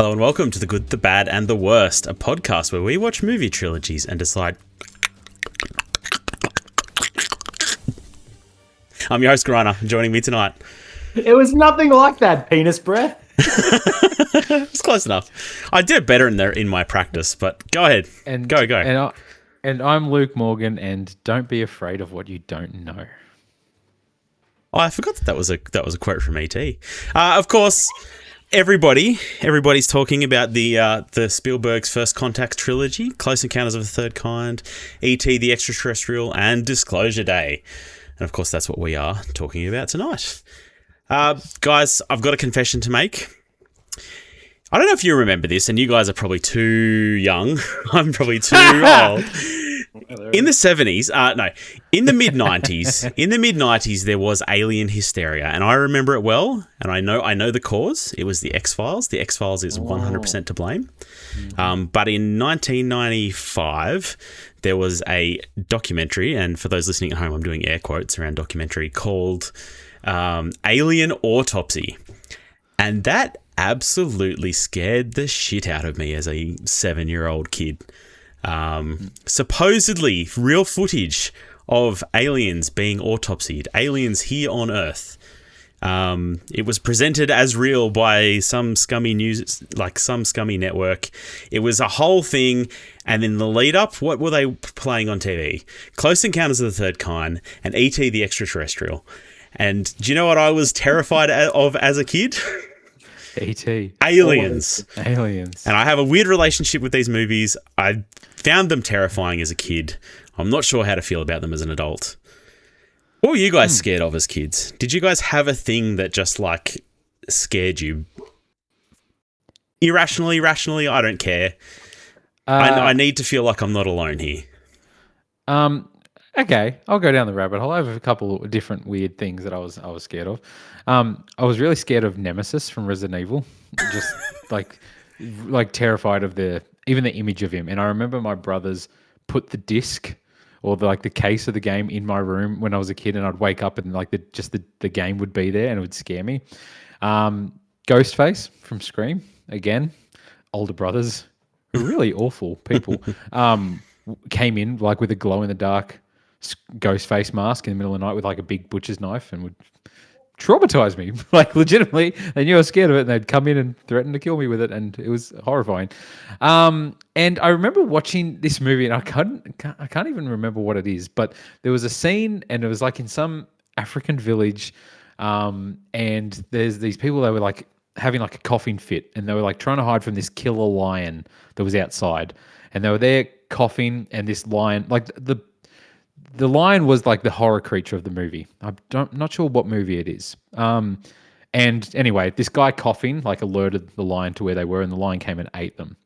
Hello and welcome to The Good, the Bad and the Worst, a podcast where we watch movie trilogies and decide... I'm your host, Griner. Joining me tonight. It was nothing like that, penis breath. It's close enough. I did better in my practice, but go ahead. Go. And I'm Luke Morgan, and don't be afraid of what you don't know. Oh, I forgot that was a quote from E.T. Of course, everybody's talking about the Spielberg's First Contact trilogy, Close Encounters of the Third Kind, E.T. the Extraterrestrial, and Disclosure Day. And of course, that's what we are talking about tonight. Guys, I've got a confession to make. I don't know if you remember this, and you guys are probably too young. I'm probably too old. In the 70s, in the mid-90s, there was alien hysteria, and I remember it well, and I know the cause. It was the X-Files. The X-Files is 100% to blame. But in 1995, there was a documentary, and for those listening at home, I'm doing air quotes around documentary, called Alien Autopsy. And that absolutely scared the shit out of me as a 7-year-old kid. Supposedly real footage of aliens being autopsied, aliens here on Earth. It was presented as real by some scummy network. It was a whole thing. And in the lead up, what were they playing on TV? Close Encounters of the Third Kind and E.T. the Extraterrestrial. And do you know what I was terrified of as a kid? E.T. Aliens. Aliens. And I have a weird relationship with these movies. I found them terrifying as a kid. I'm not sure how to feel about them as an adult. What were you guys scared of as kids? Did you guys have a thing that just like scared you? Irrationally, rationally, I don't care. I need to feel like I'm not alone here. Okay, I'll go down the rabbit hole. I have a couple of different weird things that I was scared of. I was really scared of Nemesis from Resident Evil, just like terrified of even the image of him. And I remember my brothers put the disc or the case of the game in my room when I was a kid, and I'd wake up and the game would be there and it would scare me. Ghostface from Scream, again, older brothers, really awful people, came in with a glow in the dark ghost face mask in the middle of the night with a big butcher's knife and would traumatize me. Legitimately, they knew I was scared of it, and they'd come in and threaten to kill me with it, and it was horrifying. And I remember watching this movie, and I can't even remember what it is, but there was a scene, and it was in some African village, and there's these people that were having a coughing fit, and they were trying to hide from this killer lion that was outside, and they were there coughing, and this lion, the lion was the horror creature of the movie. I'm not sure what movie it is. And anyway, this guy coughing alerted the lion to where they were, and the lion came and ate them.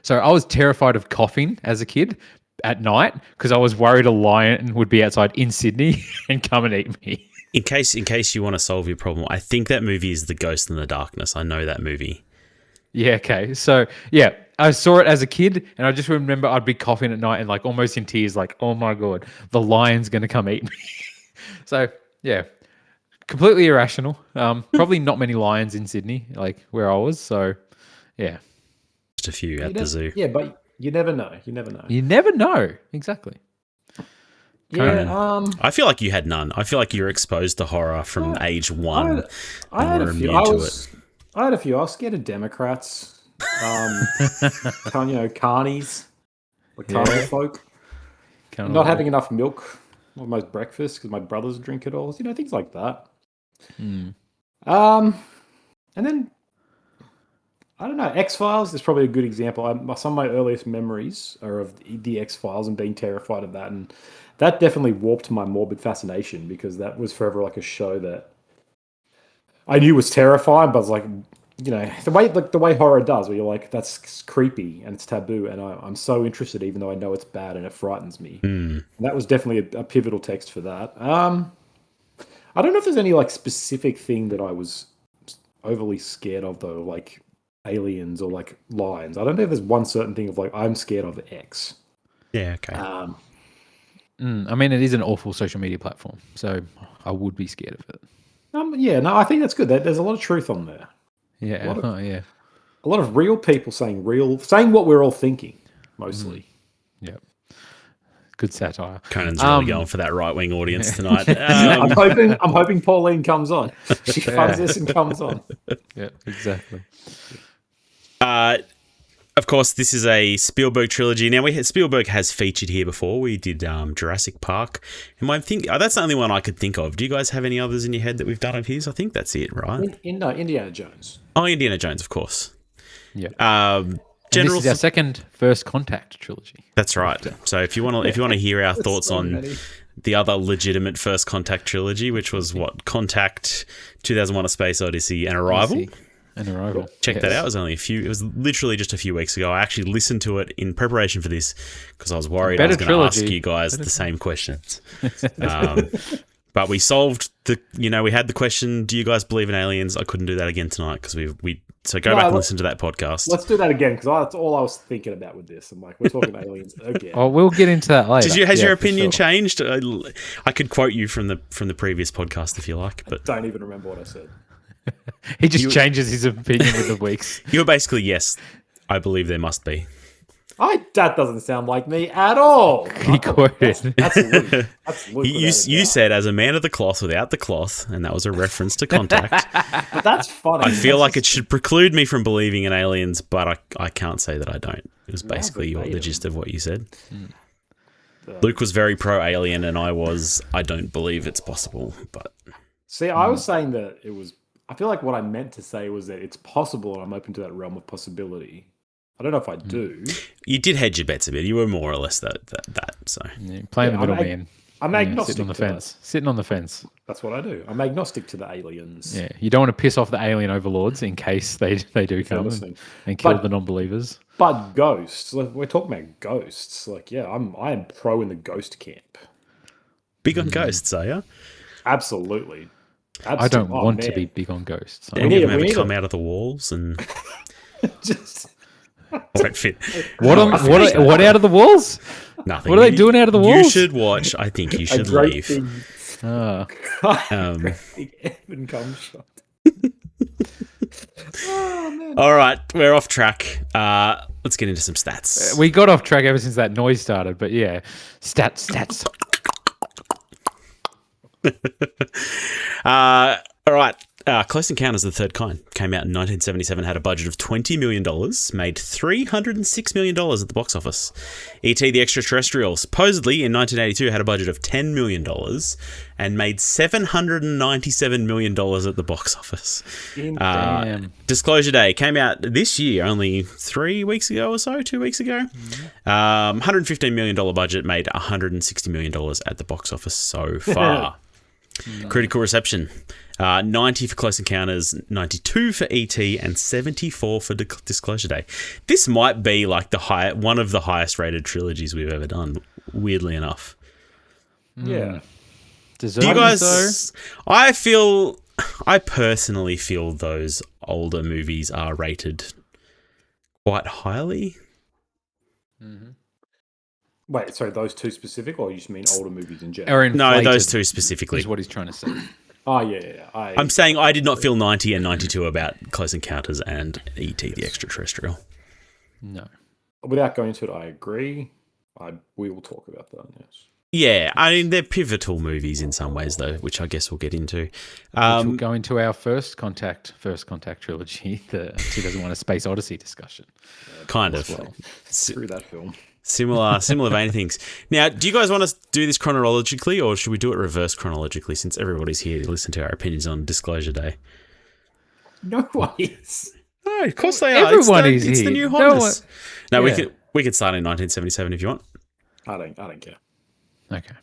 So I was terrified of coughing as a kid at night because I was worried a lion would be outside in Sydney and come and eat me. In case you want to solve your problem, I think that movie is The Ghost in the Darkness. I know that movie. Yeah, okay. So, yeah, I saw it as a kid, and I just remember I'd be coughing at night and almost in tears, oh my God, the lion's going to come eat me. So, yeah, completely irrational. Probably not many lions in Sydney, where I was. So, yeah. Just a few at the zoo. Yeah, but you never know. You never know. Exactly. Yeah. I feel like you had none. I feel like you were exposed to horror from age one. I had a few. I was scared of Democrats. Carnies, carnival folk. Not having enough milk on my breakfast because my brothers drink it all. Things like that. And then I don't know. X-Files is probably a good example. Some of my earliest memories are of the X-Files and being terrified of that, and that definitely warped my morbid fascination because that was forever a show that I knew was terrifying, but I was the way horror does, where you're that's creepy and it's taboo, and I'm so interested, even though I know it's bad and it frightens me. And that was definitely a pivotal text for that. I don't know if there's any specific thing that I was overly scared of though, aliens or lions. I don't know if there's one certain thing of I'm scared of X. Yeah. Okay. I mean, it is an awful social media platform, so I would be scared of it. I think that's good. There's a lot of truth on there. Yeah. A lot of real people saying what we're all thinking, mostly. Yep. Good satire. Conan's really going for that right-wing audience tonight. I'm hoping Pauline comes on. She funds this and comes on. Yeah, exactly. Of course, this is a Spielberg trilogy. Now, Spielberg has featured here before. We did Jurassic Park. And that's the only one I could think of. Do you guys have any others in your head that we've done of his? I think that's it, right? No, Indiana Jones. Oh, Indiana Jones, of course. Yeah. This is our second First Contact trilogy. That's right. So if you want to hear our thoughts on the other legitimate First Contact trilogy, which was Contact, 2001: A Space Odyssey, and Arrival. Check that out. It was literally just a few weeks ago. I actually listened to it in preparation for this because I was worried I was going to ask you guys the same questions. But we solved we had the question, do you guys believe in aliens? I couldn't do that again tonight because so go back and listen to that podcast. Let's do that again because that's all I was thinking about with this. I'm like, we're talking aliens again. Oh, we'll get into that later. Has your opinion changed? I could quote you from the previous podcast if you like, but I don't even remember what I said. He just changes his opinion with the weeks. You were basically, yes, I believe there must be. That doesn't sound like me at all. He quoted. That's Luke. You said, as a man of the cloth without the cloth, and that was a reference to Contact. But that's funny. I feel like it should preclude me from believing in aliens, but I can't say that I don't. It was basically the gist of what you said. Luke was very pro-alien, and I don't believe it's possible. But see, I was saying that it was... I feel like what I meant to say was that it's possible, and I'm open to that realm of possibility. I don't know if I do. You did hedge your bets a bit. You were more or less that. So playing the middleman. I'm agnostic. Sitting on the fence. That's what I do. I'm agnostic to the aliens. Yeah, you don't want to piss off the alien overlords in case they do come and kill the non-believers. But ghosts. We're talking about ghosts. I am pro in the ghost camp. Big on ghosts, are you? Absolutely. I don't want to be big on ghosts. Any of them ever come out of the walls and just don't fit. What out of the walls? Nothing. What are they doing out of the walls? You should watch. I think you should leave. Big Evan cum shot. All right, we're off track. Let's get into some stats. We got off track ever since that noise started, but yeah, stats. All right. Close Encounters of the Third Kind came out in 1977, had a budget of $20 million, made $306 million at the box office. E.T. the Extraterrestrial, supposedly in 1982, had a budget of $10 million and made $797 million at the box office. Damn. Disclosure Day came out this year, only 3 weeks ago or so, 2 weeks ago. $115 million budget, made $160 million at the box office so far. Critical reception. 90 for Close Encounters, 92 for E.T., and 74 for Disclosure Day. This might be like one of the highest rated trilogies we've ever done, weirdly enough. Yeah. Do you guys... I personally feel those older movies are rated quite highly. Mm-hmm. Wait, sorry, those two specific, or you just mean older movies in general? No, those two specifically. Is what he's trying to say. Oh, yeah. I'm saying I did not feel 90 and 92 about Close Encounters and E.T. the Extraterrestrial. No. Without going into it, I agree. We will talk about that, yes. Yeah, I mean, they're pivotal movies in some ways, though, which I guess we'll get into. Which will go into our First Contact trilogy, the 2001: A Space Odyssey discussion. Kind of. Well, through that film. Similar vein of things. Now, do you guys want to do this chronologically, or should we do it reverse chronologically, since everybody's here to listen to our opinions on Disclosure Day? No one is. No, of course they are. Everyone is It's the here. new hotness. No, we can start in 1977 if you want. I don't care. Okay.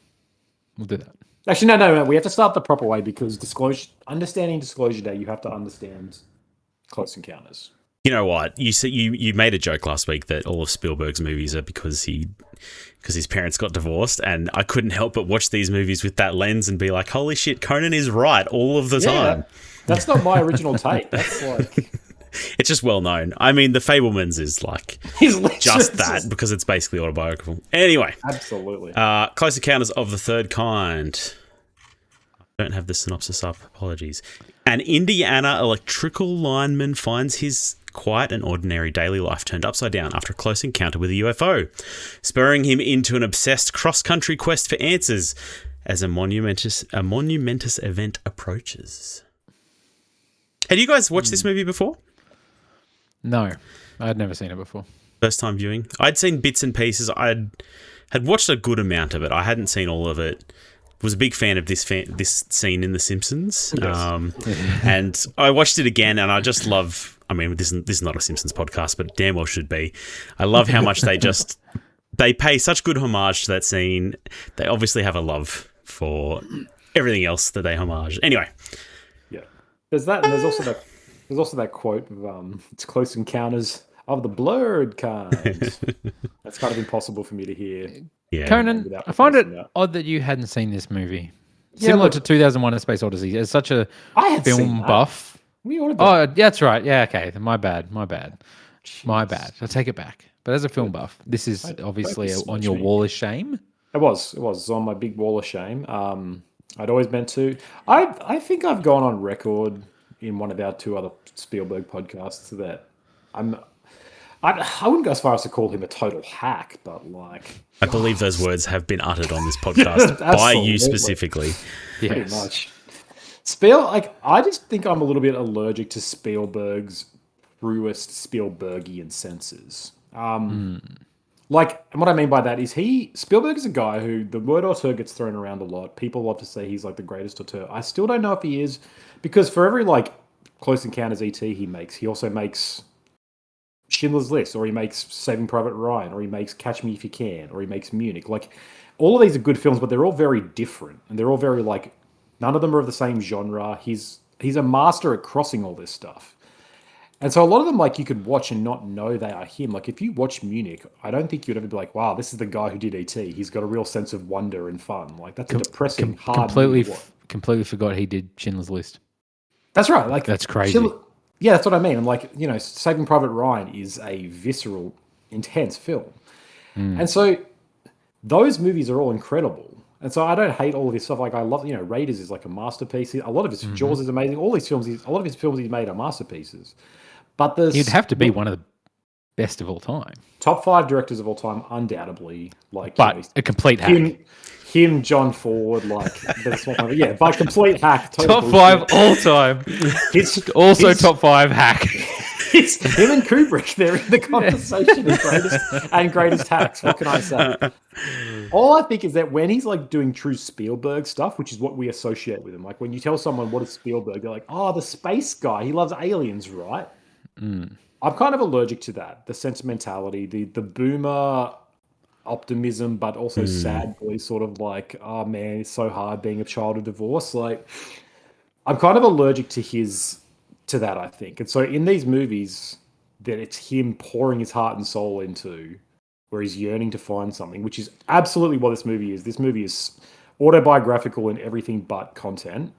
We'll do that. Actually, no. We have to start the proper way because understanding Disclosure Day, you have to understand Close Encounters. You know what? You made a joke last week that all of Spielberg's movies are because his parents got divorced, and I couldn't help but watch these movies with that lens and be like, holy shit, Conan is right all of the time. That's not my original take. That's like... It's just well known. I mean, The Fabelmans is like just that because it's basically autobiographical. Anyway. Absolutely. Close Encounters of the Third Kind. Don't have the synopsis up. Apologies. An Indiana electrical lineman finds his quiet and ordinary daily life turned upside down after a close encounter with a UFO, spurring him into an obsessed cross-country quest for answers as a monumentous event approaches. Had you guys watched this movie before? No, I'd never seen it before. First time viewing? I'd seen bits and pieces. I had watched a good amount of it. I hadn't seen all of it. Was a big fan of this scene in The Simpsons. Yes. And I watched it again, and I just love... I mean, this is not a Simpsons podcast, but damn well should be. I love how much they pay such good homage to that scene. They obviously have a love for everything else that they homage. Anyway. Yeah. There's that, and there's also that quote of it's close encounters of the blurred kind. That's kind of impossible for me to hear. Yeah. Conan, I find it odd that you hadn't seen this movie. Similar to 2001: A Space Odyssey. As such a film buff. Oh, yeah, that's right. Yeah, okay. My bad. Jeez. I take it back. But as a film buff, this is obviously on your wall of shame. It was. It was on my big wall of shame. I'd always meant to. I think I've gone on record in one of our two other Spielberg podcasts that I wouldn't go as far as to call him a total hack, but like... I believe those words have been uttered on this podcast by you specifically. Pretty much. I just think I'm a little bit allergic to Spielberg's truest Spielbergian senses. Like, and what I mean by that is Spielberg is a guy who, the word auteur gets thrown around a lot. People love to say he's like the greatest auteur. I still don't know if he is, because for every like Close Encounters E.T. he makes, he also makes Schindler's List, or he makes Saving Private Ryan, or he makes Catch Me If You Can, or he makes Munich. Like, all of these are good films, but they're all very different, and they're all very like, none of them are of the same genre. He's a master at crossing all this stuff. And so a lot of them, like, you could watch and not know they are him. Like, if you watch Munich, I don't think you'd ever be like, wow, this is the guy who did E.T. He's got a real sense of wonder and fun. Like, that's a depressing, hard completely forgot he did Schindler's List. That's right. Like, that's crazy. Yeah, that's what I mean. I'm like, you know, Saving Private Ryan is a visceral, intense film. And so those movies are all incredible. And so I don't hate all of his stuff. Like, I love, you know, Raiders is like a masterpiece. A lot of his Jaws is amazing. All these films, a lot of his films he's made are masterpieces. But he'd have to be one of the best of all time. Top 5 directors of all time, undoubtedly. Like, but you know, a complete hack. Him, John Ford, like, yeah, by complete hack. Top 5 all time. It's also top 5 hack. It's him and Kubrick. They're in the conversation and greatest hacks. What can I say? All I think is that when he's like doing true Spielberg stuff, which is what we associate with him, like when you tell someone what is Spielberg, they're like, oh, the space guy. He loves aliens, right? I'm kind of allergic to that. The sentimentality, the boomer optimism, but also sad boy sort of like, oh man, it's so hard being a child of divorce. Like, I'm kind of allergic to that, I think. And so in these movies, that it's him pouring his heart and soul into, where he's yearning to find something, which is absolutely what this movie is. This movie is autobiographical in everything but content.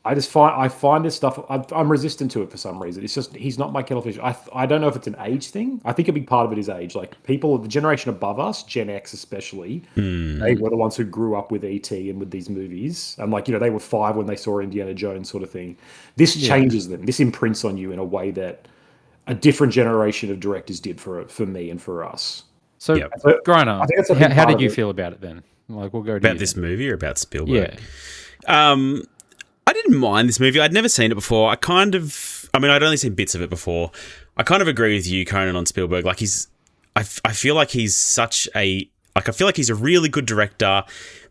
I find this stuff, I'm resistant to it for some reason. It's just, he's not my kettle fish. I don't know if it's an age thing. I think a big part of it is age. Like, people, the generation above us, Gen X especially, they were the ones who grew up with E.T. and with these movies. And like, you know, they were 5 when they saw Indiana Jones sort of thing. This changes them. This imprints on you in a way that a different generation of directors did for me and for us. So, Griner, how did you feel about it then? Like, we'll go about this movie or about Spielberg? Yeah. I didn't mind this movie. I'd never seen it before. I'd only seen bits of it before. I kind of agree with you, Conan, on Spielberg. Like, I feel like he's I feel like he's a really good director,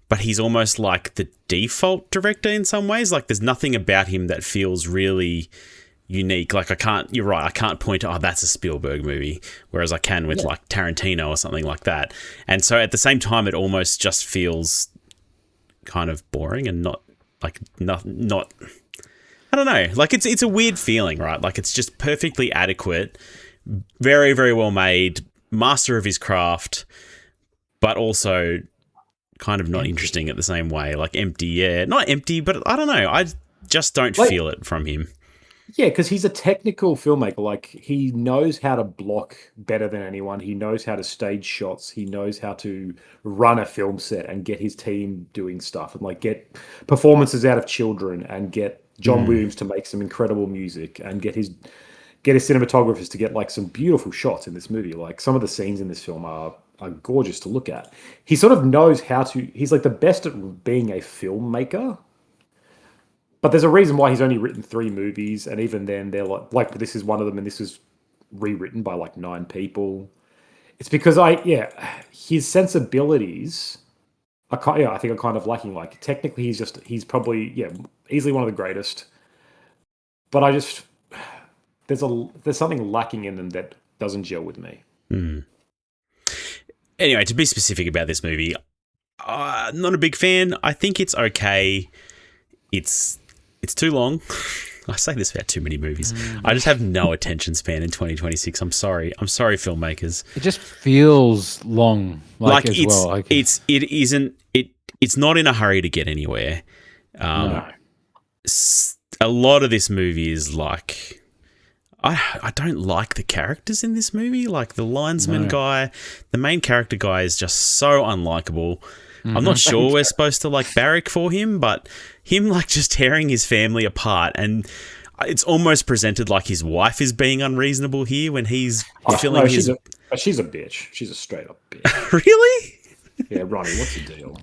but he's almost like the default director in some ways. Like, there's nothing about him that feels really unique. Like, you're right, I can't point to, that's a Spielberg movie, whereas I can with like Tarantino or something like that. And so at the same time, it almost just feels kind of boring and not I don't know. Like, it's a weird feeling, right? Like, it's just perfectly adequate, very, very well made, master of his craft, but also kind of not interesting at the same way. Like, empty, yeah. Not empty, but I don't know. I just don't feel it from him. Yeah, because he's a technical filmmaker. Like he knows how to block better than anyone. He knows how to stage shots. He knows how to run a film set and get his team doing stuff and like get performances out of children and get John Williams to make some incredible music and get his cinematographers to get like some beautiful shots in this movie. Like some of the scenes in this film are gorgeous to look at. He sort of knows how to. He's like the best at being a filmmaker. But there's a reason why he's only written 3 movies, and even then, they're like this is one of them, and this is rewritten by like 9 people. It's because his sensibilities I think are kind of lacking. Like technically, he's probably easily one of the greatest. But there's something lacking in them that doesn't gel with me. Anyway, to be specific about this movie, not a big fan. I think it's okay. It's too long. I say this about too many movies. I just have no attention span in 2026. I'm sorry. I'm sorry, filmmakers. It just feels long, it's not in a hurry to get anywhere. No. A lot of this movie is like, I don't like the characters in this movie. Like the linesman guy, the main character guy is just so unlikable. I'm not sure we're supposed to like barrack for him, but him like just tearing his family apart, and it's almost presented like his wife is being unreasonable here when he's filling his. She's a bitch. She's a straight up bitch. Really? Yeah, Ronnie, what's the deal?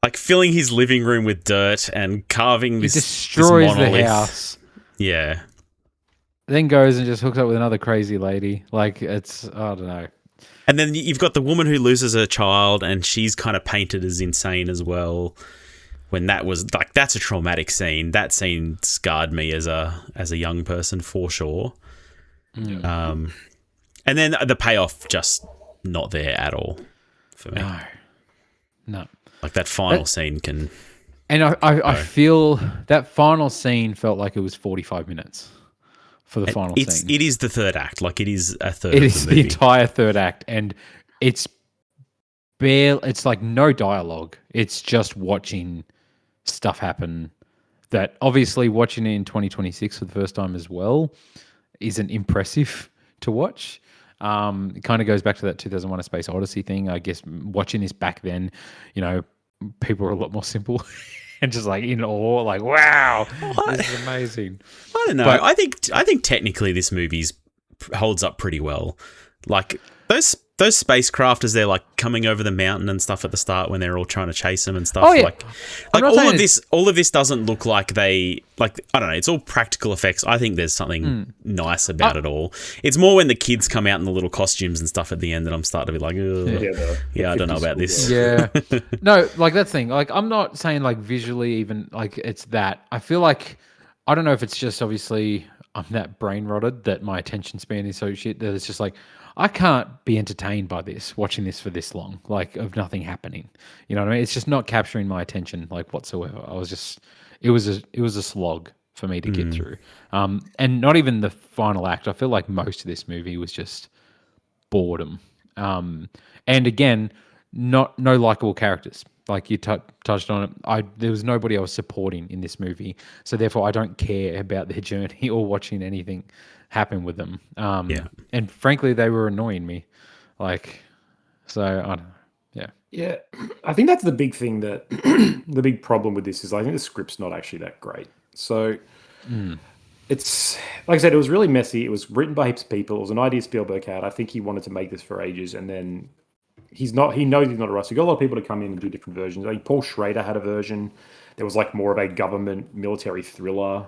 Like filling his living room with dirt and carving this. Destroys this monolith. the house. Yeah. Then goes and just hooks up with another crazy lady. Like it's, I don't know. And then you've got the woman who loses her child, and she's kind of painted as insane as well. When that was like, that's a traumatic scene. That scene scarred me as a young person for sure. And then the payoff just not there at all for me. No. Like that final scene can. And I feel that final scene felt like it was 45 minutes. For the final scene. It is the third act. Like it is a third It of is the movie. the entire third act, and it's it's like no dialogue. It's just watching stuff happen that obviously watching it in 2026 for the first time as well isn't impressive to watch. It kind of goes back to that 2001: A Space Odyssey thing. I guess watching this back then, people were a lot more simple. And just like in awe, like wow, this is amazing. I don't know. But I think technically this movie holds up pretty well. Like those spacecraft as they're like coming over the mountain and stuff at the start when they're all trying to chase them and stuff. Oh, yeah. Like all of this doesn't look like I don't know. It's all practical effects. I think there's something nice about it all. It's more when the kids come out in the little costumes and stuff at the end that I'm starting to be like, I don't know about this. Yeah. No, like that's the thing. Like I'm not saying like visually even like it's that. I feel like I don't know if it's just obviously I'm that brain rotted that my attention span is so shit that it's just like I can't be entertained by this, watching this for this long, like of nothing happening. You know what I mean? It's just not capturing my attention like whatsoever. It was a slog for me to get through. And not even the final act. I feel like most of this movie was just boredom. And again, no likable characters. Like you touched on it. There was nobody I was supporting in this movie. So therefore I don't care about their journey or watching anything happen with them. And frankly, they were annoying me. Like, so I don't know. Yeah. Yeah, I think that's the big thing that the big problem with this is I think the script's not actually that great. So it's like I said, it was really messy. It was written by heaps of people. It was an idea Spielberg had. I think he wanted to make this for ages, and then he knows he's not a writer. So he got a lot of people to come in and do different versions. Like Paul Schrader had a version. There was like more of a government military thriller.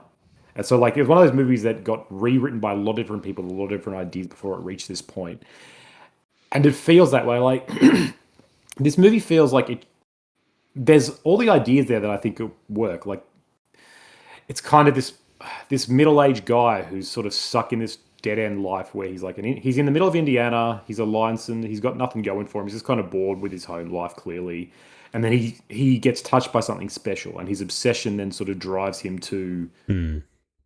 And so like it was one of those movies that got rewritten by a lot of different people, a lot of different ideas before it reached this point. And it feels that way. Like this movie feels like there's all the ideas there that I think could work. Like it's kind of this middle-aged guy who's sort of stuck in this dead-end life where he's like he's in the middle of Indiana, he's a linesman, he's got nothing going for him, he's just kind of bored with his home life clearly. And then he gets touched by something special, and his obsession then sort of drives him to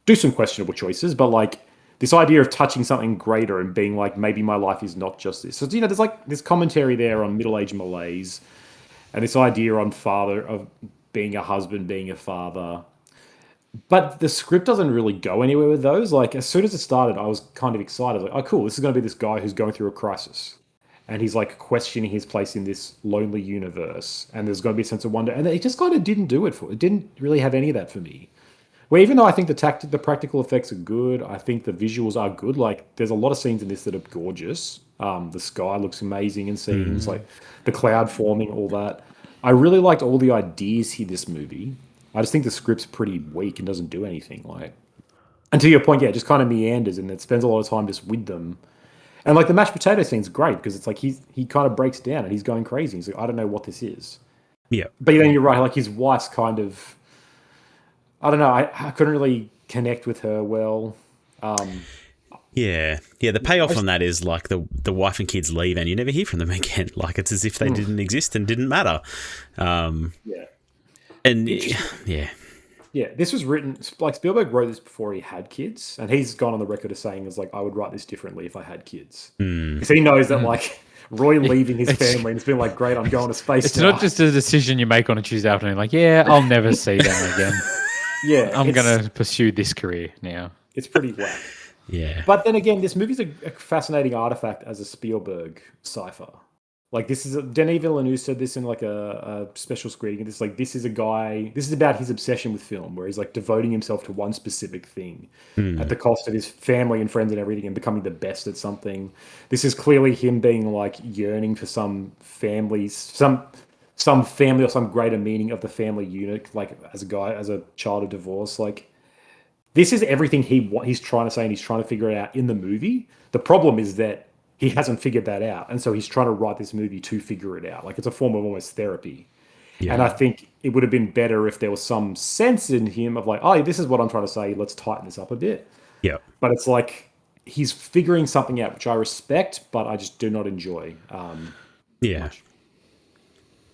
do some questionable choices, but like this idea of touching something greater and being like, maybe my life is not just this. So, there's like this commentary there on middle-aged malaise and this idea on of being a husband, being a father. But the script doesn't really go anywhere with those. Like, as soon as it started, I was kind of excited. Like, oh, cool, this is going to be this guy who's going through a crisis. And he's like questioning his place in this lonely universe. And there's going to be a sense of wonder. And it just kind of didn't do it for it. Didn't really have any of that for me. Where even though I think the practical effects are good, I think the visuals are good. Like, there's a lot of scenes in this that are gorgeous. The sky looks amazing in scenes, like the cloud forming, all that. I really liked all the ideas here this movie. I just think the script's pretty weak and doesn't do anything. Like, and to your point, yeah, it just kind of meanders and it spends a lot of time just with them. And like the mashed potato scene's great because it's like he kind of breaks down and he's going crazy. He's like, I don't know what this is. Yeah. But then you're right, like his wife's kind of, I don't know, I couldn't really connect with her well. Yeah. The payoff on that is like the wife and kids leave and you never hear from them again. Like it's as if they didn't exist and didn't matter. Yeah. And yeah. Yeah, this was written, like Spielberg wrote this before he had kids, and he's gone on the record as saying, "Is like I would write this differently if I had kids." Because he knows that like Roy leaving his family, and it's been like, "Great, I'm going to space." It's now. not just a decision you make on a Tuesday afternoon. Like, yeah, I'll never see them again. Yeah, I'm going to pursue this career now. It's pretty whack. Yeah. But then again, this movie's a fascinating artifact as a Spielberg cipher. Like this is Denis Villeneuve said this in like a special screening. This this is a guy. This is about his obsession with film, where he's like devoting himself to one specific thing at the cost of his family and friends and everything, and becoming the best at something. This is clearly him being like yearning for some families, some family or some greater meaning of the family unit. Like as a child of divorce, like this is everything he's trying to say, and he's trying to figure it out in the movie. The problem is that he hasn't figured that out. And so he's trying to write this movie to figure it out. Like it's a form of almost therapy. Yeah. And I think it would have been better if there was some sense in him of like, oh, this is what I'm trying to say. Let's tighten this up a bit. Yeah. But it's like he's figuring something out, which I respect, but I just do not enjoy. Yeah. Much.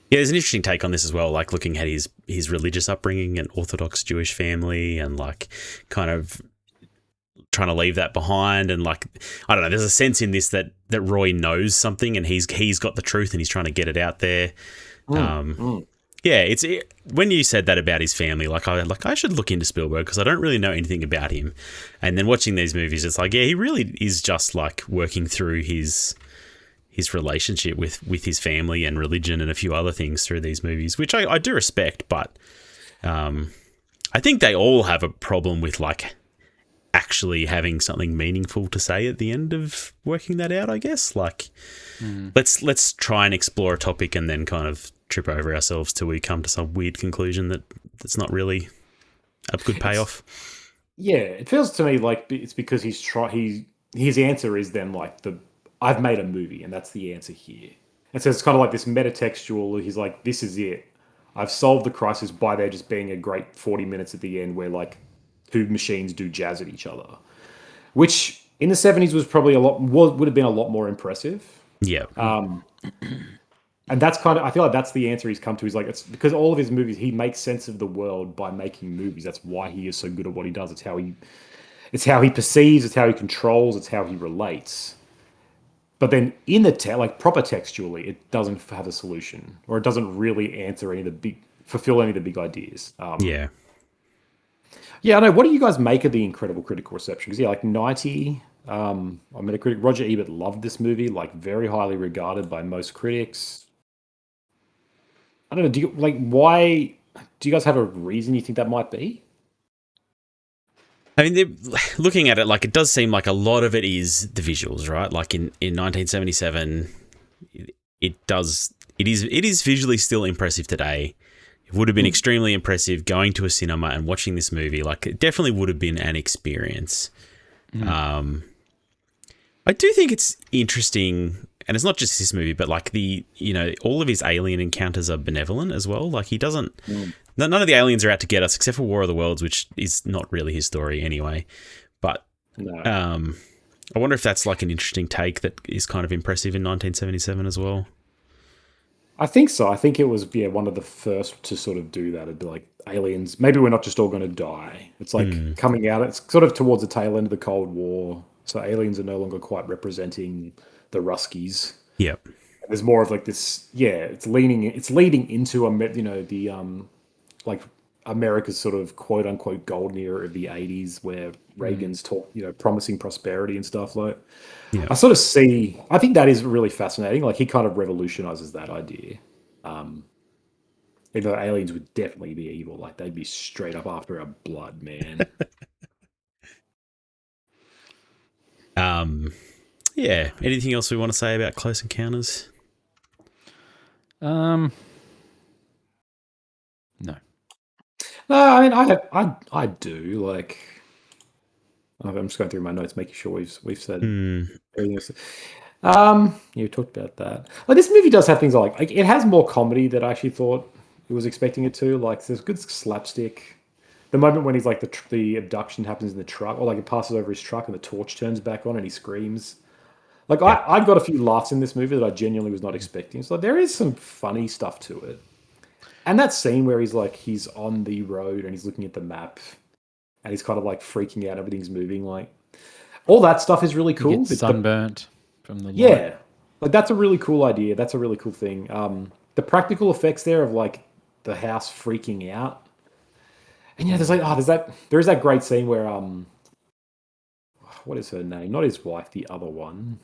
Yeah, there's an interesting take on this as well, like looking at his religious upbringing and Orthodox Jewish family and like kind of trying to leave that behind, and like I don't know, there's a sense in this that Roy knows something and he's got the truth and he's trying to get it out there. Yeah, when you said that about his family, I should look into Spielberg because I don't really know anything about him. And then watching these movies, it's like, yeah, he really is just like working through his relationship with his family and religion and a few other things through these movies, which I do respect, but I think they all have a problem with like actually having something meaningful to say at the end of working that out, I guess. Like, let's try and explore a topic and then kind of trip over ourselves till we come to some weird conclusion that's not really a good payoff. Yeah, it feels to me like it's because his answer is then like I've made a movie and that's the answer here. And so it's kind of like this metatextual, he's like, this is it. I've solved the crisis by there just being a great 40 minutes at the end where like two machines do jazz at each other, which in the 70s was probably would have been a lot more impressive. Yeah. And that's kind of, I feel like that's the answer he's come to. He's like, it's because all of his movies, he makes sense of the world by making movies. That's why he is so good at what he does. It's how he perceives, it's how he controls, it's how he relates. But then in the proper textually, it doesn't have a solution, or it doesn't really answer fulfill any of the big ideas. Yeah. Yeah, I know. What do you guys make of the incredible critical reception? Because, yeah, like 90 on Metacritic, Roger Ebert loved this movie, like very highly regarded by most critics. I don't know. Why do you guys have a reason you think that might be? I mean, looking at it, like it does seem like a lot of it is the visuals, right? Like in 1977, it is visually still impressive today. It would have been extremely impressive going to a cinema and watching this movie. Like, it definitely would have been an experience. I do think it's interesting, and it's not just this movie, but like all of his alien encounters are benevolent as well. Like he doesn't, none of the aliens are out to get us except for War of the Worlds, which is not really his story anyway. But I wonder if that's like an interesting take that is kind of impressive in 1977 as well. I think so. I think it was one of the first to sort of do that. It'd be like aliens. Maybe we're not just all going to die. It's like coming out. It's sort of towards the tail end of the Cold War. So aliens are no longer quite representing the Ruskies. Yep. There's more of like this. Yeah, it's leading into America's sort of quote unquote golden era of the 80s where Reagan's promising prosperity and stuff like. Yeah. I sort of see. I think that is really fascinating. Like he kind of revolutionizes that idea. Even though aliens would definitely be evil, like they'd be straight up after our blood, man. Yeah. Anything else we want to say about Close Encounters? No. No, I mean, I do like. I'm just going through my notes, making sure we've said everything else. You talked about that. Like this movie does have things I like it has more comedy than I actually thought it was expecting it to. Like there's good slapstick. The moment when he's like the abduction happens in the truck, or like it passes over his truck and the torch turns back on and he screams. Like I got a few laughs in this movie that I genuinely was not expecting. So there is some funny stuff to it. And that scene where he's on the road and he's looking at the map and he's kind of like freaking out, everything's moving, like all that stuff is really cool. Gets sunburnt from the light. Yeah. Like that's a really cool idea. That's a really cool thing. The practical effects there of like the house freaking out. And there's that great scene where what is her name? Not his wife, the other one.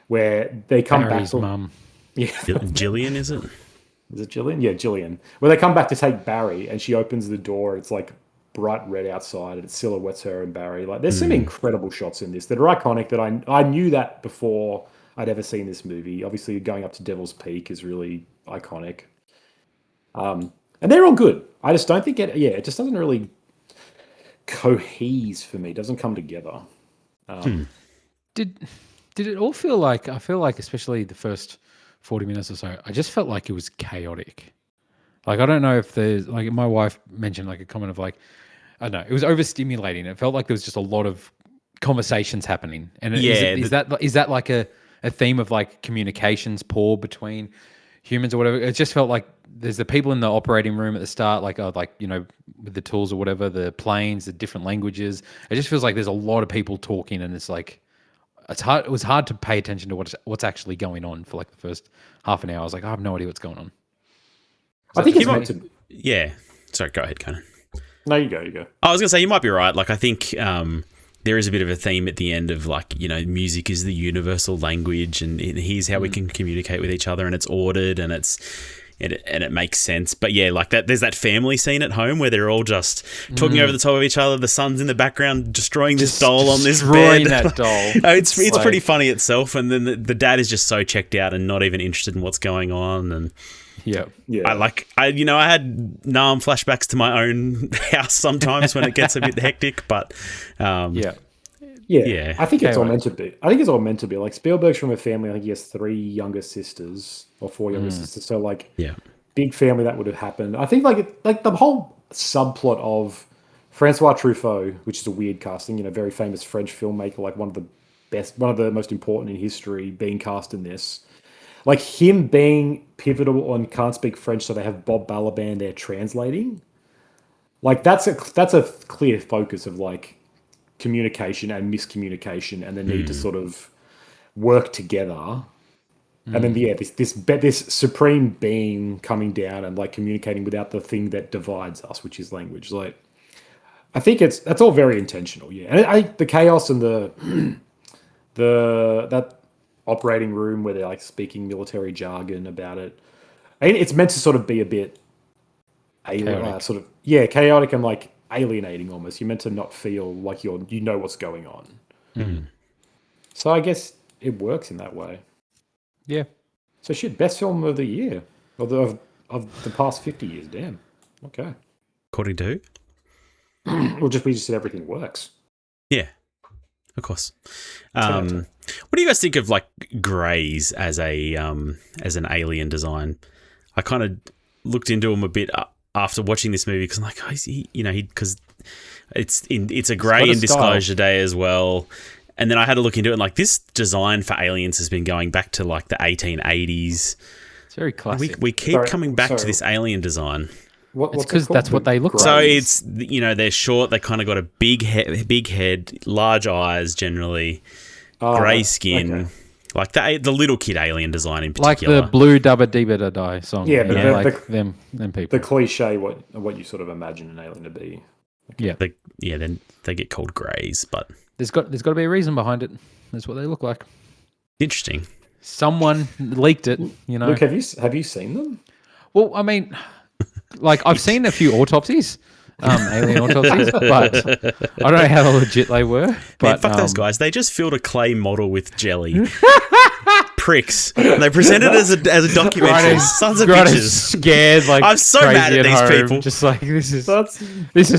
Where they come Barry's back. mum. Yeah. Jillian, is it? Is it Jillian? Yeah, Jillian. Where they come back to take Barry and she opens the door. It's like bright red outside and it silhouettes her and Barry. Like there's some incredible shots in this that are iconic that I knew that before I'd ever seen this movie. Obviously going up to Devil's Peak is really iconic. And they're all good. I just don't think it just doesn't really cohese for me. It doesn't come together. Did it all feel like, I feel like especially the first 40 minutes or so, I just felt like it was chaotic. Like, I don't know if there's, like, my wife mentioned like a comment of like, I don't know, it was overstimulating. It felt like there was just a lot of conversations happening. And is that like a theme of like communications poor between humans or whatever? It just felt like there's the people in the operating room at the start, like, with the tools or whatever, the planes, the different languages. It just feels like there's a lot of people talking and it's like, it was hard to pay attention to what's actually going on for like the first half an hour. I was like, I have no idea what's going on. I think it's meant to. Yeah. Sorry, go ahead, Conan. No, you go. I was going to say, you might be right. Like, I think there is a bit of a theme at the end of like, music is the universal language and here's how we can communicate with each other and it's ordered and it makes sense. But yeah, like that, there's that family scene at home where they're all just talking over the top of each other. The son's in the background destroying this doll on this bed. That doll. It's like, pretty funny itself. And then the dad is just so checked out and not even interested in what's going on. And yeah. I had Nam flashbacks to my own house sometimes when it gets a bit hectic, but Yeah. I think it's all meant to be. Like Spielberg's from a family. I think he has 3 younger sisters or 4 younger sisters. So like, big family that would have happened. I think like the whole subplot of Francois Truffaut, which is a weird casting, very famous French filmmaker, like one of the most important in history, being cast in this. Like him being pivotal and can't speak French, so they have Bob Balaban there translating. Like that's a clear focus of like communication and miscommunication and the need to sort of work together. And then this supreme being coming down and like communicating without the thing that divides us, which is language. Like I think that's all very intentional, and the chaos and that operating room where they're like speaking military jargon about it, and it's meant to sort of be a bit chaotic and like alienating almost. You're meant to not feel like you know what's going on. So I guess it works in that way. Yeah. So best film of the year of the past 50 years. Damn. Okay. According to who? We just said everything works. Yeah, of course. What do you guys think of like Greys as an alien design? I kind of looked into him a bit after watching this movie because I'm like, because it's a grey in Disclosure Day as well. And then I had a look into it and like this design for aliens has been going back to like the 1880s. It's very classic. We keep coming back to this alien design. It's because that's what they look like. So it's, they're short. They kind of got a big head, large eyes generally, grey skin. Okay. Like the little kid alien design in Like particular. the Blue Dubba Dibba Da Die song. Yeah, you but know, the- like them people. The cliche, what you sort of imagine an alien to be. Yeah. Then they get called greys, but There's got to be a reason behind it. That's what they look like. interesting. Someone leaked it, you know. Luke, have you seen them? Well, I mean, like I've seen a few autopsies, alien autopsies, but I don't know how legit they were. But Man, fuck those guys. They just filled a clay model with jelly. Pricks. And they present it as a documentary. Sons of bitches. Scared, like I'm so crazy mad at these home, people. Just like this is That's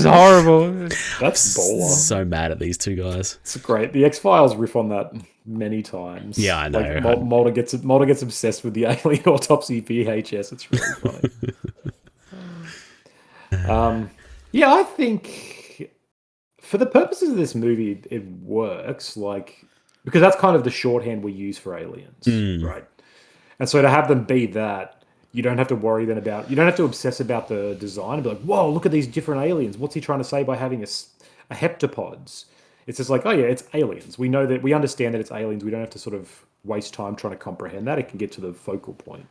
horrible. baller. So mad at these two guys. It's great. The X-Files riff on that many times. Yeah, I know. Like, Mulder gets obsessed with the alien autopsy VHS. It's really funny. Yeah, I think for the purposes of this movie, it works. Like, because that's kind of the shorthand we use for aliens, right? And so to have them be that, you don't have to worry then about. You don't have to obsess about the design and be like, "Whoa, look at these different aliens. What's he trying to say by having a heptapods?" It's just like, oh yeah, it's aliens. We know that, we understand that it's aliens. We don't have to sort of waste time trying to comprehend that. It can get to the focal point.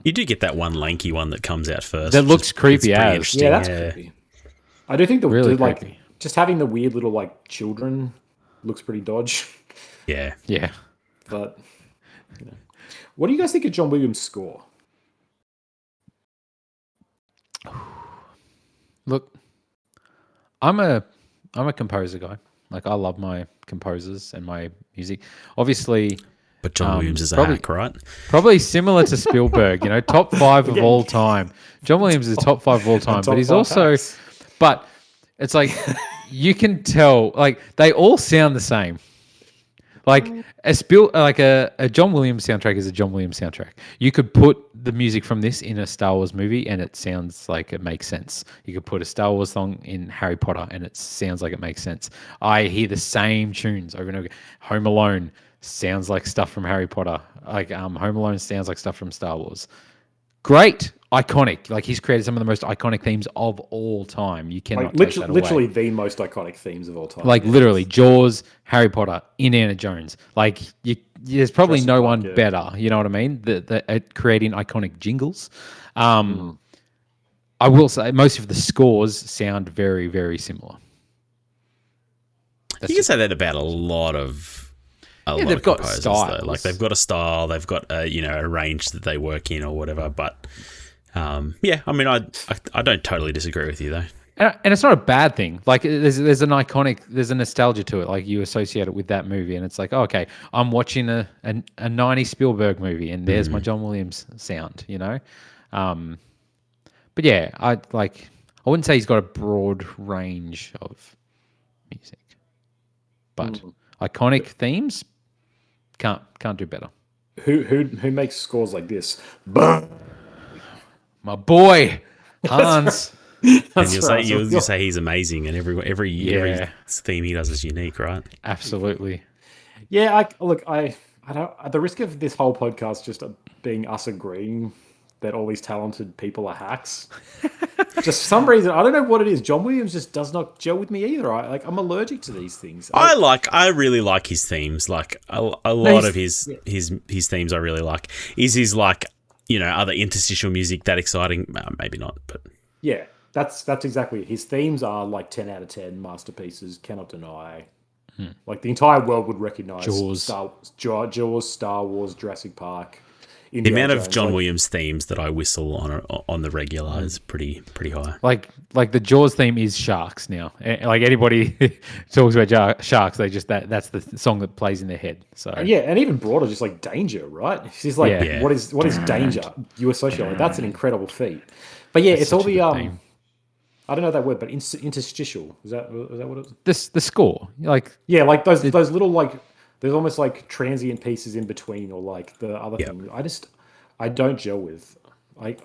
You do get that one lanky one that comes out first. That looks creepy pretty as. interesting, Yeah, that's creepy. I do think Really like creepy. just having the weird little like children looks pretty dodge. Yeah. Yeah. But what do you guys think of John Williams' score? Look, I'm a composer guy. Like I love my composers and my music. Obviously, But John Williams is a probably- hack, right? probably similar to Spielberg, you know, top 5 of all time. John Williams is top 5 of all time, Top but he's five also, hacks. but it's like you can tell, like they all sound the same. Like a John Williams soundtrack is a John Williams soundtrack. You could put the music from this in a Star Wars movie and it sounds like it makes sense. You could put a Star Wars song in Harry Potter and it sounds like it makes sense. I hear the same tunes over and over. Home Alone sounds like stuff from Harry Potter. Like Home Alone sounds like stuff from Star Wars. Great, iconic. Like he's created some of the most iconic themes of all time. You cannot Like take that away. literally the most iconic themes of all time. Like literally, Jaws, Harry Potter, Indiana Jones. Like there's probably Jurassic no Park, one yeah. better. You know what I mean? At creating iconic jingles. I will say most of the scores sound very, very similar. You can say that about a lot of they've got composers, styles. though. Like they've got a style, they've got a range that they work in or whatever. But yeah, I mean, I don't totally disagree with you though. And it's not a bad thing. Like there's a nostalgia to it. Like you associate it with that movie, and it's like, oh, okay, I'm watching a 90s Spielberg movie, and there's my John Williams sound, you know. But yeah, I wouldn't say he's got a broad range of music, but iconic themes can't do better. who makes scores like this? Bum. My boy Hans. And you'll right. say you'll say he's amazing, and every Yeah. theme he does is unique, right? Absolutely. Yeah, I don't. At the risk of this whole podcast just being us agreeing that all these talented people are hacks, just for some reason I don't know what it is. John Williams just does not gel with me either. I'm allergic to these things. I really like his themes. Like a lot of his themes I really like. Is his like other interstitial music that exciting? Maybe not, but Yeah, that's exactly it. His themes are like 10 out of 10 masterpieces. Cannot deny. Like the entire world would recognize Jaws. Jaws, Star Wars, Jurassic Park. the Indiana amount of Jones, John like- Williams themes that I whistle on the regular is pretty high. Like the Jaws theme is sharks now. Like anybody talks about sharks, they just that's the song that plays in their head. So Yeah, and even broader, just like danger, right? She's like, Yeah. what is danger? You associate with that's an incredible feat. But yeah, it's all such a the good theme. I don't know that word, but interstitial. Is that what it is? the score, like Yeah, like those little like there's almost like transient pieces in between, or like the other Yep. thing. I don't gel with. I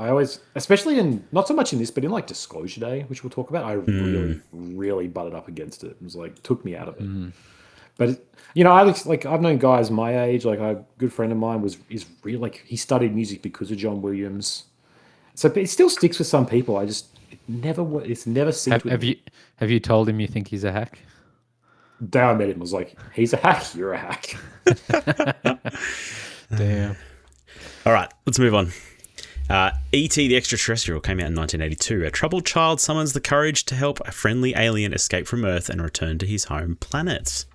always, especially in not so much in this, but in like Disclosure Day, which we'll talk about. I really butted up against it. It was like took me out of it. But I've known guys my age. Like a good friend of mine is really like he studied music because of John Williams. So it still sticks with some people. It's never synced with have me. you told him you think he's a hack? day I met him, I was like, he's a hack, you're a hack. Damn. All right, let's move on. E.T. the Extraterrestrial came out in 1982. A troubled child summons the courage to help a friendly alien escape from Earth and return to his home planet.